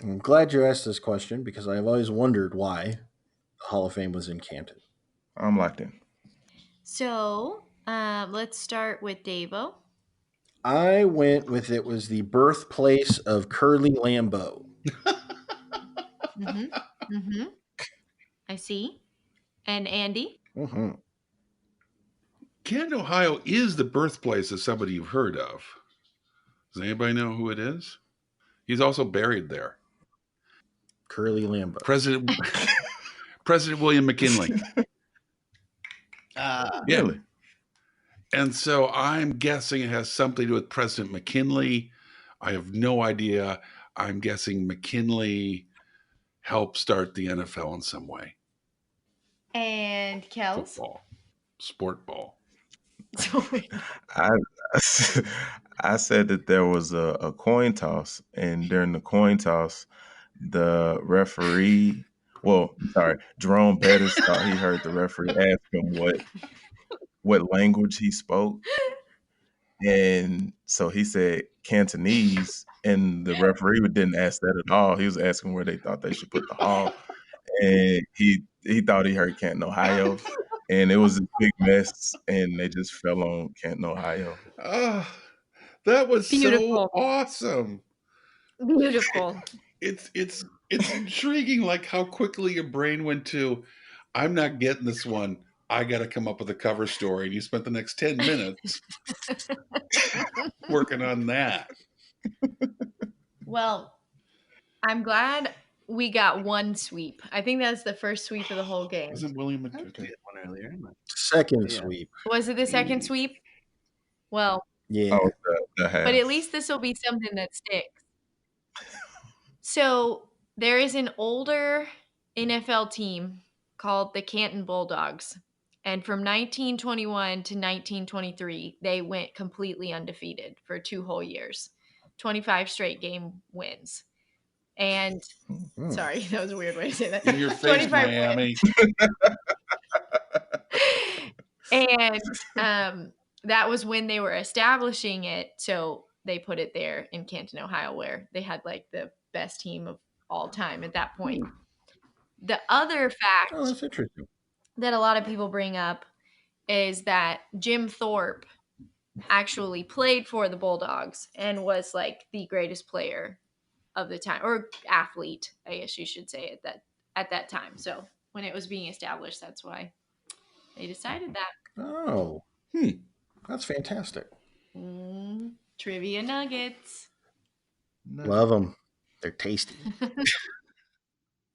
I'm glad you asked this question because I've always wondered why the Hall of Fame was in Canton. I'm locked in. So let's start with Davo. I went with it was the birthplace of Curly Lambeau. Mm-hmm. Mm-hmm. I see. And Andy? Mm-hmm. Canton, Ohio is the birthplace of somebody you've heard of. Does anybody know who it is? He's also buried there. Curly Lambeau. President William McKinley. Ah, Yeah. Really? And so I'm guessing it has something to do with President McKinley. I have no idea. I'm guessing McKinley helped start the NFL in some way. And Kels? Football. Sport ball. I I said that there was a coin toss, and during the coin toss, the referee, Jerome Bettis thought he heard the referee ask him what language he spoke, and so he said Cantonese, and the referee didn't ask that at all. He was asking where they thought they should put the hall, and he thought he heard Canton, Ohio. And it was a big mess, and they just fell on Canton, Ohio. Oh, that was Beautiful. so awesome. Beautiful. It's intriguing, like how quickly your brain went to, I'm not getting this one. I got to come up with a cover story. And you spent the next 10 minutes working on that. Well, I'm glad we got 1 sweep. I think that's the first sweep of the whole game. Wasn't William I McKinley? did one earlier. Second Yeah. sweep. Was it the second sweep? Well, Yeah. Oh, the half. but at least this will be something that sticks. So there is an older NFL team called the Canton Bulldogs. And from 1921 to 1923, they went completely undefeated for 2 whole years. 25 straight game wins. And sorry, that was a weird way to say that. In your face, Miami. And that was when they were establishing it. So they put it there in Canton, Ohio, where they had like the best team of all time at that point. The other fact that's interesting. that a lot of people bring up is that Jim Thorpe actually played for the Bulldogs and was like the greatest player of the time, or athlete, I guess you should say, at that time. So when it was being established, that's why they decided that. Oh, that's fantastic. Trivia nuggets. Love them. They're tasty.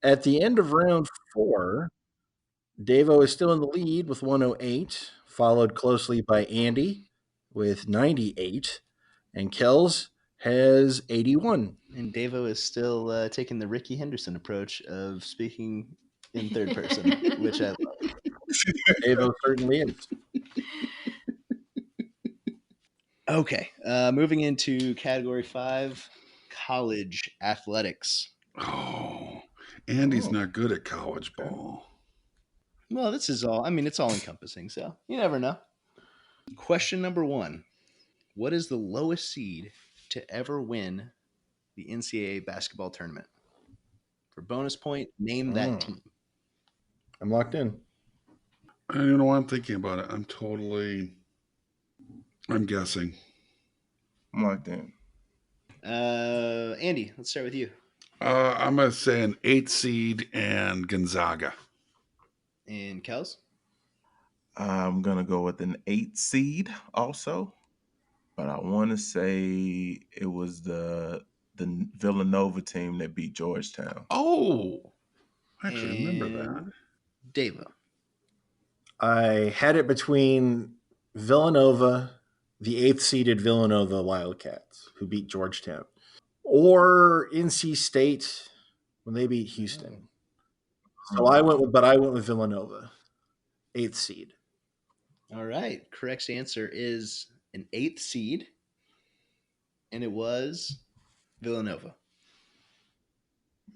At the end of round 4, Davo is still in the lead with 108, followed closely by Andy with 98, and Kells has 81. And Davo is still taking the Ricky Henderson approach of speaking in third person, which I love. Davo certainly is. Okay, moving into category 5, college athletics. Oh, Andy's not good at college ball. Well, this is all, I mean, it's all encompassing, so you never know. Question number 1. What is the lowest seed to ever win the NCAA basketball tournament? For bonus point, name that team. I'm locked in. I don't know why I'm thinking about it. I'm guessing. I'm locked in. Andy, let's start with you. I'm going to say an 8 seed and Gonzaga. And Kels? I'm going to go with an 8 seed also. But I want to say it was the Villanova team that beat Georgetown. Oh, I actually remember that. Davo. I had it between Villanova, the 8th seeded Villanova Wildcats, who beat Georgetown, or NC State when they beat Houston. So I went with Villanova, 8th seed. All right. Correct answer is an 8th seed, and it was Villanova.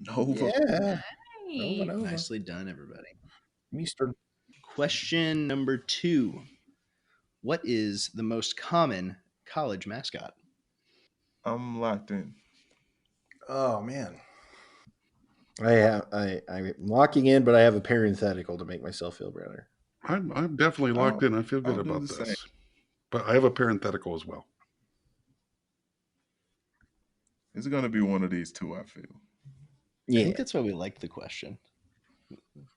Nova. Yeah. Nova. Nicely done, everybody. Eastern. Question number 2. What is the most common college mascot? I'm locked in. Oh man. I'm locking in, but I have a parenthetical to make myself feel better. I'm definitely locked in. I feel good about this. Same. But I have a parenthetical as well. It's going to be one of these two, I feel. Yeah. I think that's why we like the question.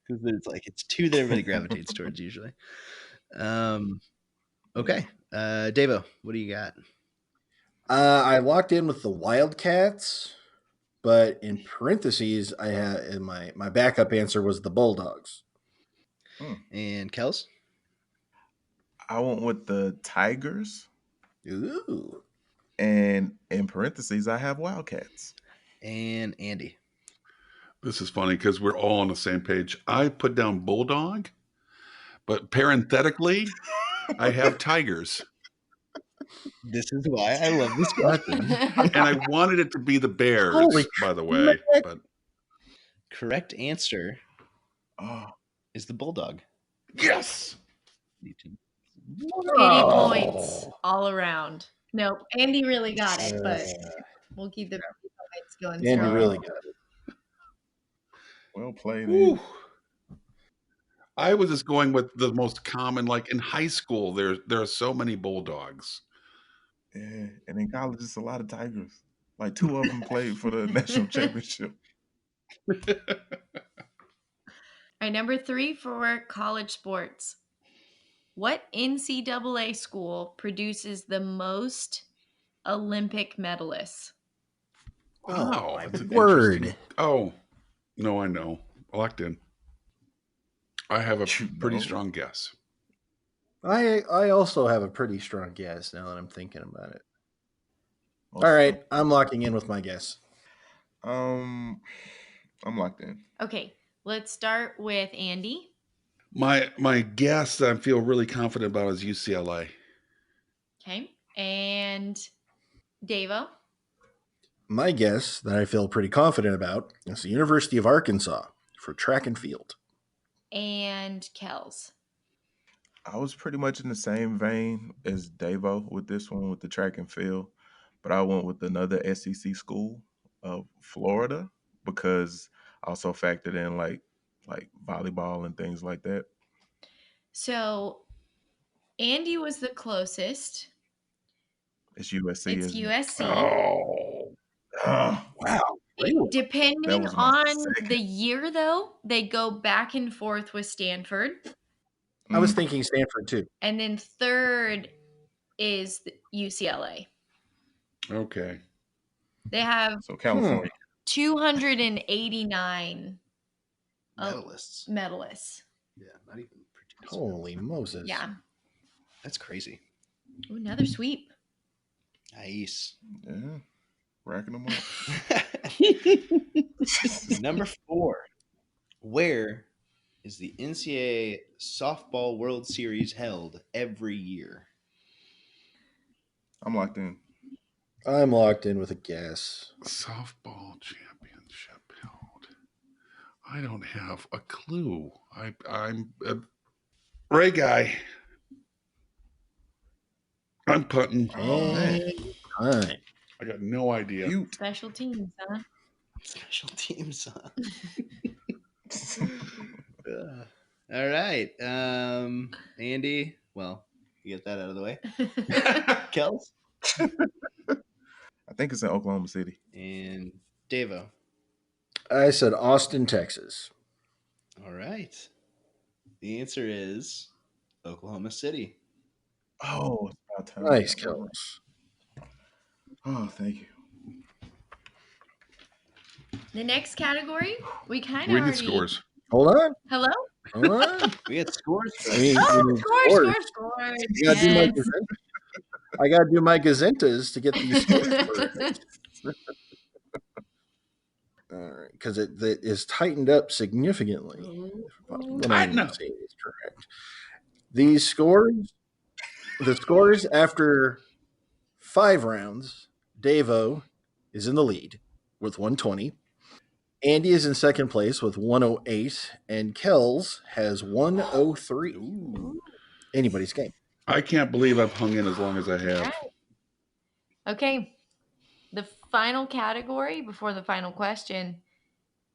Because it's 2 that everybody gravitates towards usually. Okay. Davo, what do you got? I locked in with the Wildcats, but in parentheses, I had my backup answer was the Bulldogs. And Kels? I went with the Tigers. Ooh. And in parentheses, I have Wildcats. And Andy. This is funny because we're all on the same page. I put down Bulldog, but parenthetically, I have Tigers. This is why I love this question. And I wanted it to be the Bears, by the way. But correct answer is the Bulldog. Yes. 80 points all around. Nope, Andy really got it, but we'll keep the points going. Andy really got it. Well played. I was just going with the most common, like in high school, there are so many Bulldogs. Yeah, and in college, it's a lot of Tigers. Like 2 of them played for the national championship. All right, number 3 for college sports. What NCAA school produces the most Olympic medalists? Wow, that's an word. Oh, no, I know. Locked in. I have a pretty strong guess. I also have a pretty strong guess now that I'm thinking about it. All right, I'm locking in with my guess. I'm locked in. Okay, Let's start with Andy. My guess that I feel really confident about is UCLA. Okay. And Davo. My guess that I feel pretty confident about is the University of Arkansas for track and field. And Kels. I was pretty much in the same vein as Davo with this one with the track and field, but I went with another SEC school of Florida because I also factored in like volleyball and things like that. So Andy was the closest. It's USC, It's isn't it? USC. Oh, Wow. Really? Depending That was my on second. the year, though, they go back and forth with Stanford. I was Mm. thinking Stanford too. And then third is UCLA. okay. They have So California. 289 Medalists. medalists. Yeah, not even participants. Holy Moses. Yeah. That's crazy. Ooh, another sweep. Nice. Yeah. Racking them up. Number 4. Where is the NCAA Softball World Series held every year? I'm locked in. I'm locked in with a guess. Softball championship held. I don't have a clue. I'm a Ray guy. I'm punting. Oh, man. Time. I got no idea. Cute. Special teams, huh? Special teams. All right. Andy, well, you get that out of the way. Kels? I think it's in Oklahoma City. And Davo. I said Austin, Texas. All right. The answer is Oklahoma City. Oh, it's about time. Nice, I got one. Kels. Oh, thank you. The next category, we kind of Read the already. scores. Hold on. Hello? Hold on. We had scores. We need Scores. You gotta do my gazentas. I gotta do my gazentas to get these scores correct. All right, because it is tightened up significantly. What Tighten I'm up. saying is correct. The scores after 5 rounds, Davo is in the lead with 120. Andy is in second place with 108, and Kells has 103. Ooh. Anybody's game. I can't believe I've hung in as long as I have. Okay. The final category before the final question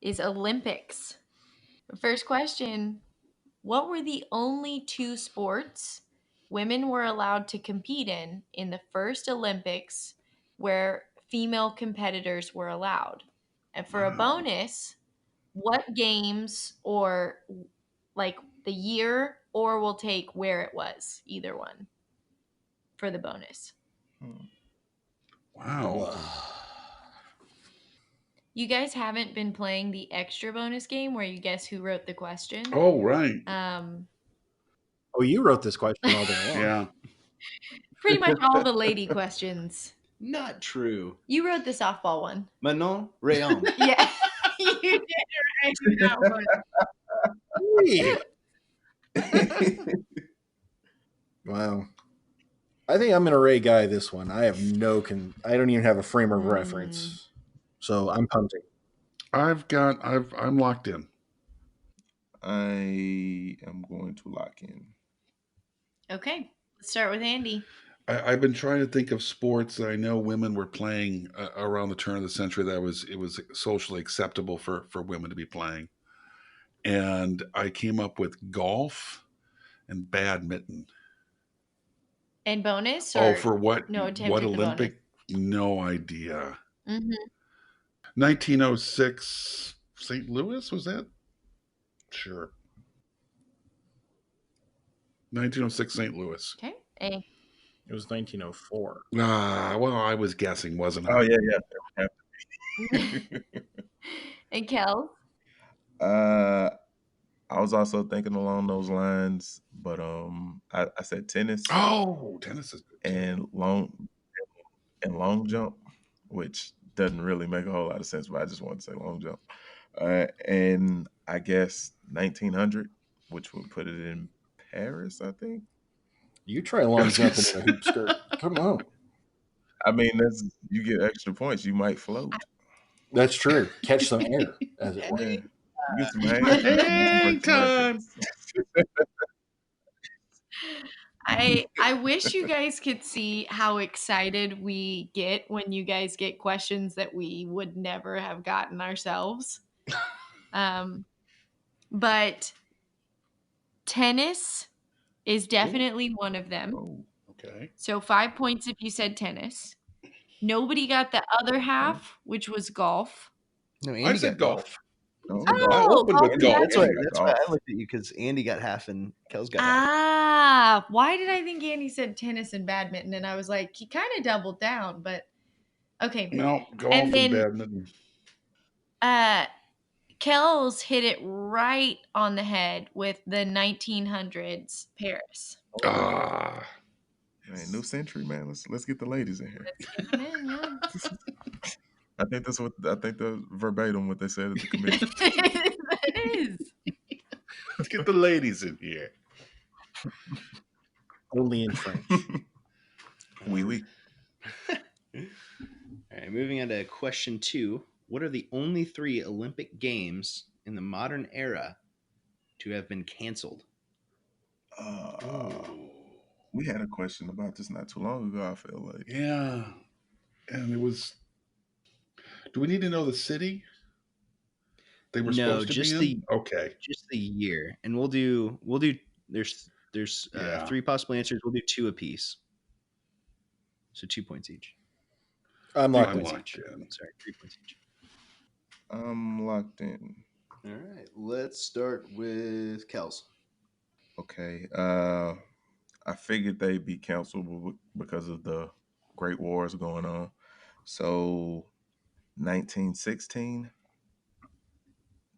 is Olympics. The first question, what were the only 2 sports women were allowed to compete in the first Olympics where female competitors were allowed? And for a bonus, what games or like the year, or we'll take where it was, either one for the bonus. Wow. You guys haven't been playing the extra bonus game where you guess who wrote the question. Oh, right. Oh, you wrote this question all day long. Yeah. Pretty much all the lady questions. Not true. You wrote the softball one. Manon Rayon. Yeah. You did write that one. Wow. I think I'm an array guy this one. I have I don't even have a frame of reference. So I'm punting. I'm locked in. I am going to lock in. Okay. Let's start with Andy. I've been trying to think of sports that I know women were playing around the turn of the century that it was socially acceptable for women to be playing. And I came up with golf and badminton. And bonus? Oh, for what? No, what Olympic? No idea. 1906 St. Louis, was that? Sure. 1906 St. Louis. Okay. A. It was 1904. Well, I was guessing, wasn't I? Oh, yeah. And Kel? I was also thinking along those lines, but I said tennis. Oh, tennis is good. And long jump, which doesn't really make a whole lot of sense, but I just wanted to say long jump. And I guess 1900, which would put it in Paris, I think. You try long jumping in a hoop skirt. Come on. I mean, you get extra points. You might float. That's true. Catch some air, as it were. Yeah. You get some hang time. I wish you guys could see how excited we get when you guys get questions that we would never have gotten ourselves. But tennis is definitely one of them. Oh, Okay. So 5 points if you said tennis. Nobody got the other half, which was golf. No, Andy I said got golf. oh, I opened with golf. golf. That's why Andy got I golf. looked at you, because Andy got half and Kel's got half. Why did I think Andy said tennis and badminton? And I was like, he kind of doubled down, but okay. No, golf And and then- badminton. Kells hit it right on the head with the 1900s Paris. Ah. Man, new century, man. Let's get the ladies in here. Let's get them in, yeah. I think the verbatim what they said at the committee. That is. Let's get the ladies in here. Only in French. Oui, oui. All right, moving on to question 2. What are the only 3 Olympic Games in the modern era to have been canceled? We had a question about this not too long ago, I feel like. Yeah. And it was. Do we need to know the city they were supposed to just be in? Okay. Just the year. And we'll do there's 3 possible answers. We'll do 2 apiece. So 2 points each. I'm locked in. Sorry, 3 points each. I'm locked in. All right, let's start with Kels. Okay. I figured they'd be canceled because of the Great Wars going on. So 1916,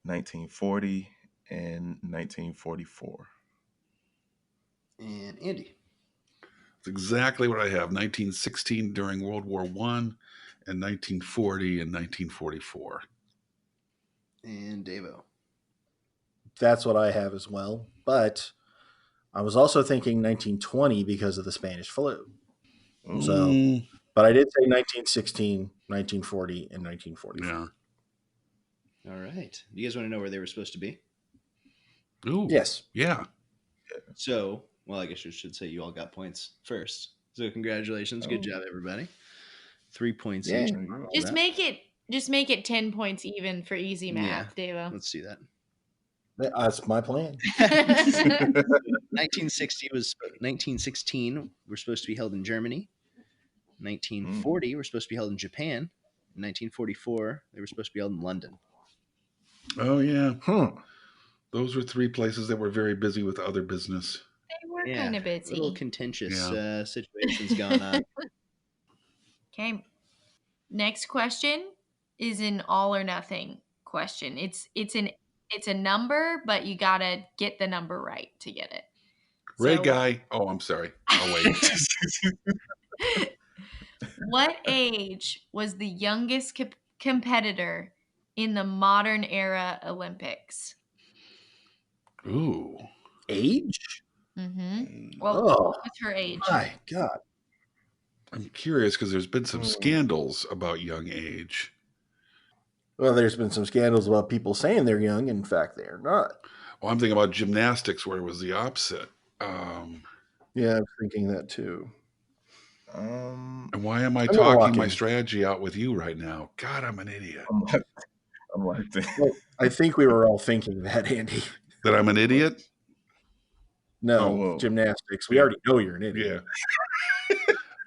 1940, and 1944. And Andy. It's exactly what I have. 1916 during World War I, and 1940 and 1944. And Davo. That's what I have as well. But I was also thinking 1920 because of the Spanish flu. Ooh. So, but I did say 1916, 1940, and 1944. Yeah. All right. Do you guys want to know where they were supposed to be? Ooh. Yes. Yeah. So, well, I guess you should say you all got points first. So congratulations. Good job, everybody. 3 points each. Just make it 10 points even for easy math, Davo. Let's do that. That's my plan. 1916 were supposed to be held in Germany. 1940 were supposed to be held in Japan. In 1944, they were supposed to be held in London. Oh, yeah. Those were 3 places that were very busy with other business. They were kind of busy. A little contentious situations going on. Okay. Next question is an all or nothing question. It's a number, but you gotta get the number right to get it. Ray Guy. Oh, I'm sorry. I'll wait. What age was the youngest competitor in the modern era Olympics? Ooh. Age? Mm-hmm. Well, what's her age? My God. I'm curious because there's been some scandals about young age. Well, there's been some scandals about people saying they're young. In fact, they're not. Well, I'm thinking about gymnastics where it was the opposite. Yeah, I'm thinking that too. And why am I talking my strategy out with you right now? God, I'm an idiot. I'm like that. Well, I think we were all thinking that, Andy. That I'm an idiot? No, gymnastics. We already know you're an idiot. Yeah.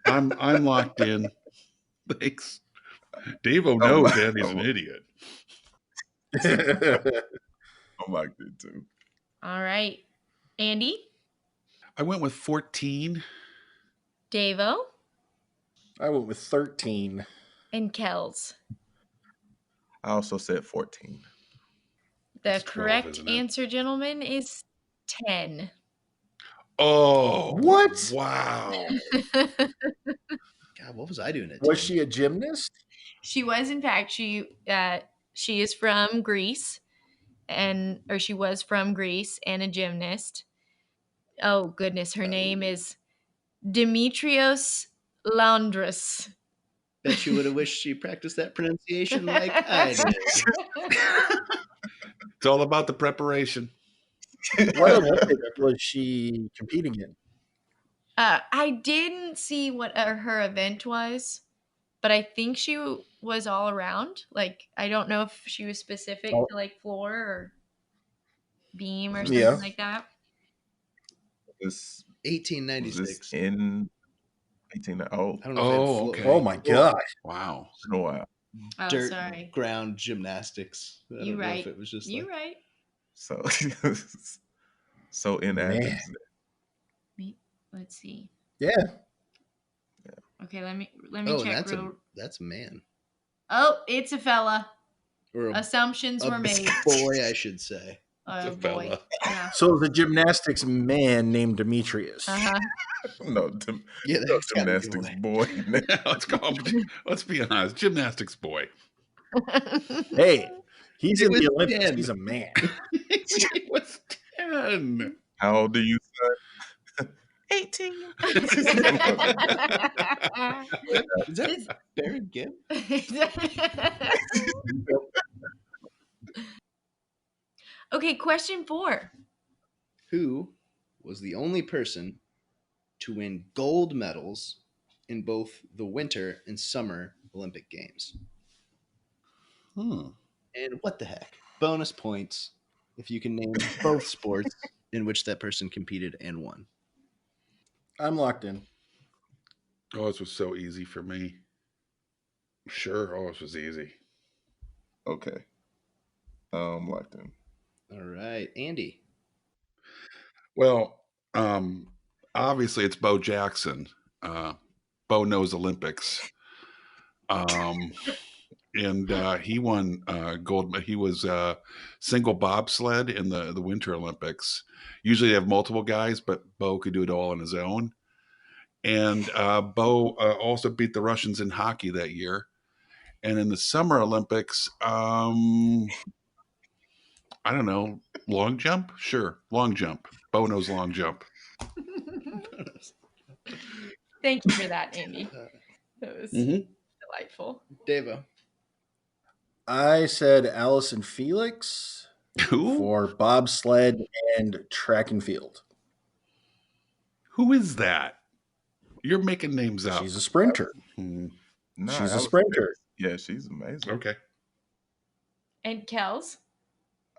I'm locked in. Thanks. Davo knows Andy's an idiot. I'm locked in too. All right. Andy? I went with 14. Davo? I went with 13. And Kels? I also said 14. The correct answer, gentlemen, is 10. Oh. What? Wow. God, what was I doing at 10? Was she a gymnast? She was, in fact. She is from Greece. or she was from Greece, and a gymnast. Oh goodness, her name is Demetrios Laundrus. Bet you would have wished she practiced that pronunciation like I did. It's all about the preparation. What Olympic was she competing in? I didn't see what her event was, but I think she was all around. Like, I don't know if she was specific to like floor or beam or something like that. This 1896. was this in 18. Oh, I don't know. Okay. Oh my god! Wow. It's been a while. Oh, Dirt sorry. ground gymnastics. I don't know right. if it was just You right. So, so in Man. Athens. Let's see. Yeah. Okay, let me Oh, check. That's a man. Oh, it's a fella. Or Assumptions were made. Boy, I should say. It's a boy. fella. Yeah. So the gymnastics man named Demetrius. No, no gymnastics boy. Let's be honest. Gymnastics boy. Hey, he's in the Olympics. 10. He's a man. He was 10. How old are you, son? 18. Is that Barry Gibb? Okay, question 4. Who was the only person to win gold medals in both the Winter and Summer Olympic Games? And what the heck? Bonus points if you can name both sports in which that person competed and won. I'm locked in. Oh, this was so easy for me. Sure. Oh, this was easy. Okay. I'm locked in. All right. Andy. Well, obviously it's Bo Jackson. Bo knows Olympics. And he won gold. He was single bobsled in the Winter Olympics. Usually they have multiple guys, but Bo could do it all on his own. And Bo also beat the Russians in hockey that year. And in the Summer Olympics, I don't know, long jump? Sure, long jump. Bo knows long jump. Thank you for that, Andy. That was delightful. Devo. I said Allison Felix for bobsled and track and field. Who is that? You're making names up. She's a sprinter. Nah, she's a sprinter. Yeah, she's amazing. Okay. And Kels?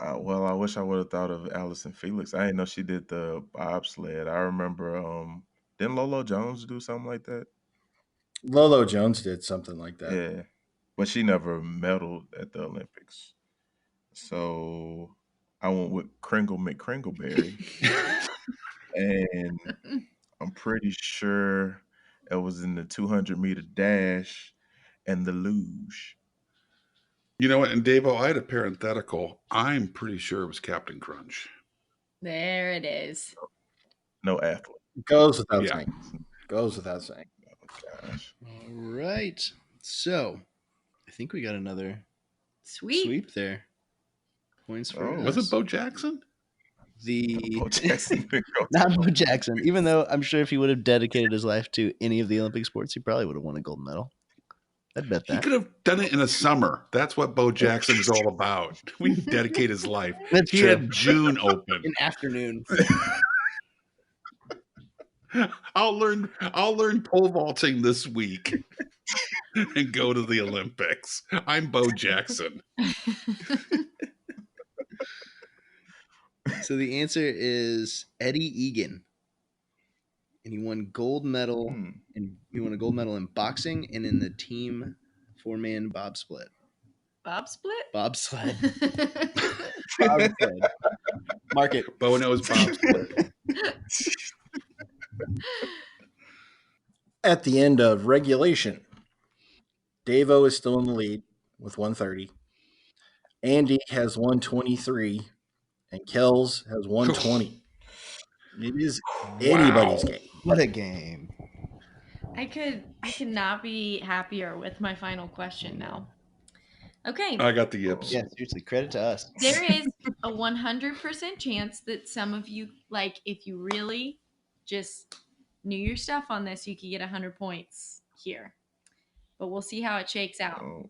Well, I wish I would have thought of Allison Felix. I didn't know she did the bobsled. I remember, didn't Lolo Jones do something like that? Lolo Jones did something like that. Yeah, but she never medaled at the Olympics. So I went with Kringle McKringleberry. And I'm pretty sure it was in the 200-meter dash and the luge. You know what? And Davo, I had a parenthetical. I'm pretty sure it was Captain Crunch. There it is. No athlete. Goes without saying. Goes without saying. Oh, gosh. All right. So I think we got another sweep there. Points for us. Was it Bo Jackson? Bo Jackson. Not Bo Jackson. Even though I'm sure if he would have dedicated his life to any of the Olympic sports, he probably would have won a gold medal. I'd bet that. He could have done it in the summer. That's what Bo Jackson is all about. We dedicate his life. That's he true. had June open. An afternoon. I'll learn pole vaulting this week and go to the Olympics. I'm Bo Jackson. So the answer is Eddie Egan. And he won gold medal he won a gold medal in boxing and in the team 4-man bobsled. Bobsled? Bobsled. Bobsled. Mark it. Bo knows bobsled. At the end of regulation, Davo is still in the lead with 130. Andy has 123, and Kells has 120. It is anybody's game. What a game. I could not be happier with my final question now. Okay. I got the yips. Yeah, seriously, credit to us. There is a 100% chance that some of you, like, if you really just knew your stuff on this, you could get 100 points here. But we'll see how it shakes out. Oh,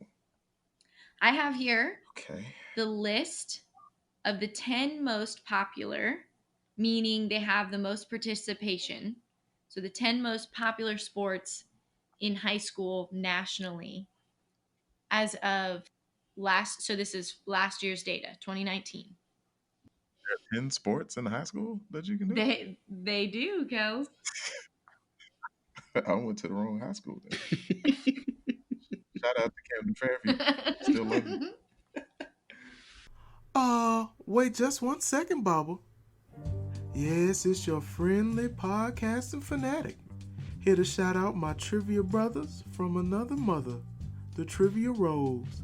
I have here okay. the list of the 10 most popular, meaning they have the most participation. So the 10 most popular sports in high school nationally as of this is last year's data, 2019. 10 sports in high school that you can do? They do, Kels. I went to the wrong high school then. Shout out to Camden Fairview. Still love you. Wait just 1 second, Bubba. Yes, it's your friendly podcasting fanatic. Here to shout out my trivia brothers from another mother, the Trivia Rogues.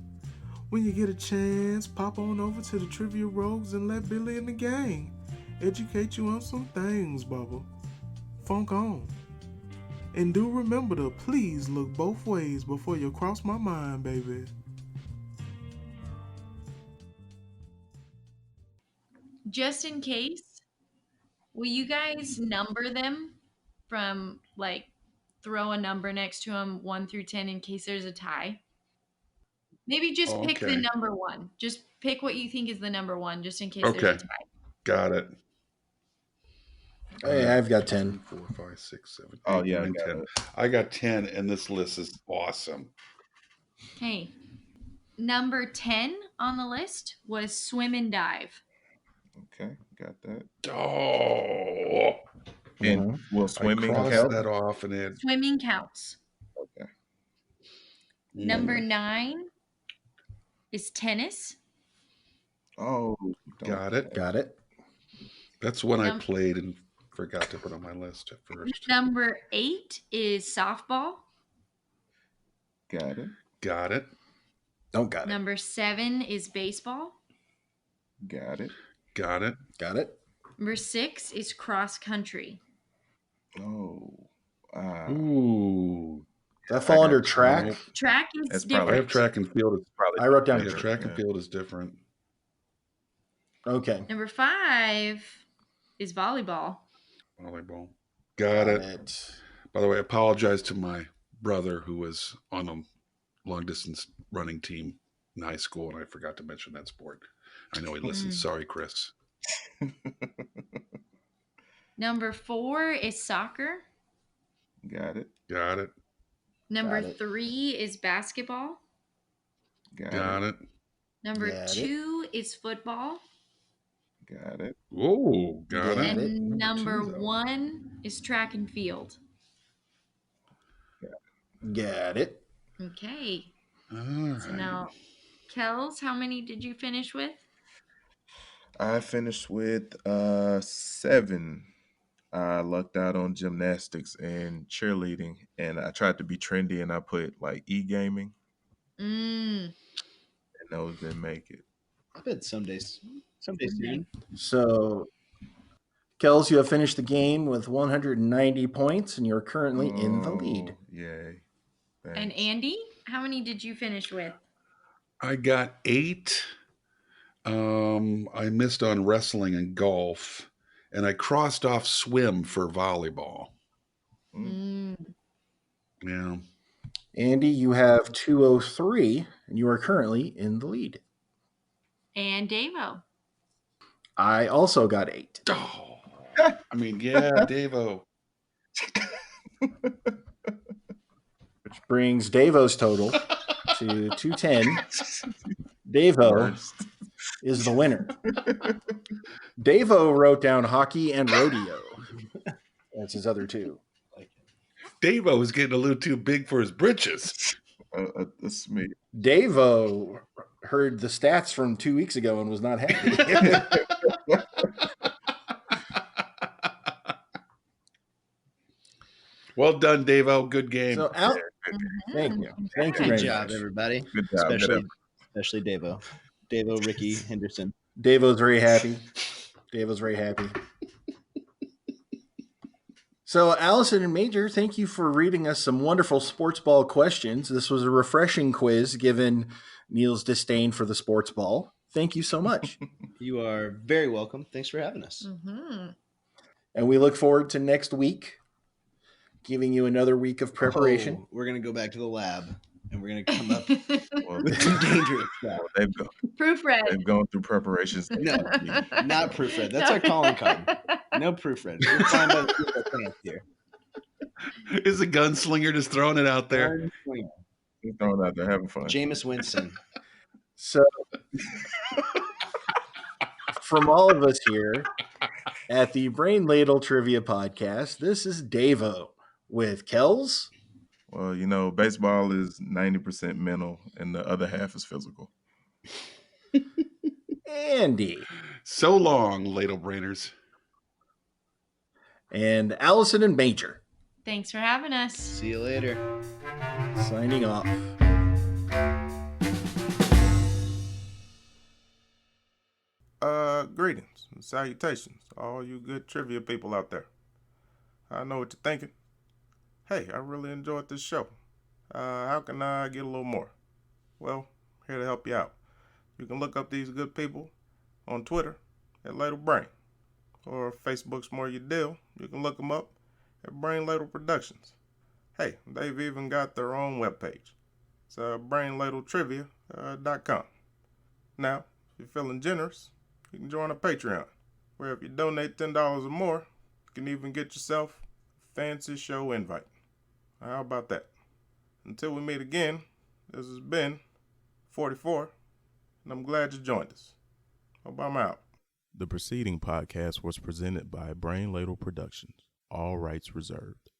When you get a chance, pop on over to the Trivia Rogues and let Billy and the gang educate you on some things, Bubba. Funk on. And do remember to please look both ways before you cross my mind, baby. Just in case, will you guys number them from, like, throw a number next to them 1 through 10 in case there's a tie? Maybe just pick the Okay. number one. Just pick what you think is the number one, just in case there's a Okay. tie. Got it. Hey, I've got 10. 4, 5, 6, 7, 8, Oh, yeah, 9, I got 10. it. I got 10, and this list is awesome. Okay. Number 10 on the list was swim and dive. Okay, got that. Oh, And will I swimming crossed count? that off, and it. Swimming counts. Okay. Number 9 is tennis. Oh, Got it. Got it. That's one I Num- played and forgot to put on my list at first. Number 8 is softball. Got it. Got it. Don't got it. Number 7 is baseball. Got it. Got it. Got it. Number 6 is cross country. Oh. Ooh. Does that fall under got track? Nope. Track is That's I different. have track and field. Probably I wrote down Yeah, track and yeah. field is different. Okay. Number 5 is volleyball. Volleyball. Got it. By the way, I apologize to my brother who was on a long distance running team in high school, and I forgot to mention that sport. I know he listens. Sorry, Chris. Number 4 is soccer. Got it. Got it. Number Got it. 3 is basketball. Got it. Number Got it. 2 is football. Got it. Oh, got Got it. it. And number two, though. 1 is track and field. Got it. Okay. All So right. now, Kels, how many did you finish with? I finished with 7. I lucked out on gymnastics and cheerleading, and I tried to be trendy, and I put like e-gaming, and those didn't make it. I bet someday soon. So, Kels, you have finished the game with 190 points, and you're currently in the lead. Oh, yay! And Thanks. Andy, how many did you finish with? I got 8. I missed on wrestling and golf, and I crossed off swim for volleyball. Yeah. Andy, you have 203, and you are currently in the lead. And Davo. I also got 8. Oh, I mean, yeah, Davo. Which brings Davo's total to 210. Davo Worst. is the winner. Davo wrote down hockey and rodeo. That's his other 2. Davo is getting a little too big for his britches. That's me. Davo heard the stats from 2 weeks ago and was not happy. Well done, Davo. Good game. So out. Thank you. Thank you Good very job, much. everybody. Good job. Especially Davo. Davo, Ricky, Henderson. Davo's very happy. Davo's very happy. So, Allison and Major, thank you for reading us some wonderful sports ball questions. This was a refreshing quiz given Neil's disdain for the sports ball. Thank you so much. You are very welcome. Thanks for having us. Mm-hmm. And we look forward to next week, giving you another week of preparation. Oh, we're going to go back to the lab and we're going to come up Well, with some dangerous stuff. Proofread. they've gone through preparations. No, not proofread. That's our calling card. No proofread. We're flying by the seat of our pants here. Is a gunslinger just throwing it out there? He's throwing out there having fun. Jameis Winston. So, from all of us here at the Brain Ladle Trivia Podcast, this is Davo with Kells. Well, you know, baseball is 90% mental and the other half is physical. Andy. So long, ladle brainers. And Allison and Major. Thanks for having us. See you later. Signing off. Greetings and salutations to all you good trivia people out there. I know what you're thinking. Hey, I really enjoyed this show. How can I get a little more? Well, here to help you out. You can look up these good people on Twitter at Ladle Brain. Or if Facebook's more your deal, you can look them up at Brain Ladle Productions. Hey, they've even got their own webpage. It's brainladletrivia.com. Now, if you're feeling generous, you can join a Patreon, where if you donate $10 or more, you can even get yourself a fancy show invite. How about that? Until we meet again, this has been 44, and I'm glad you joined us. Hope I'm out. The preceding podcast was presented by Brain Ladle Productions. All rights reserved.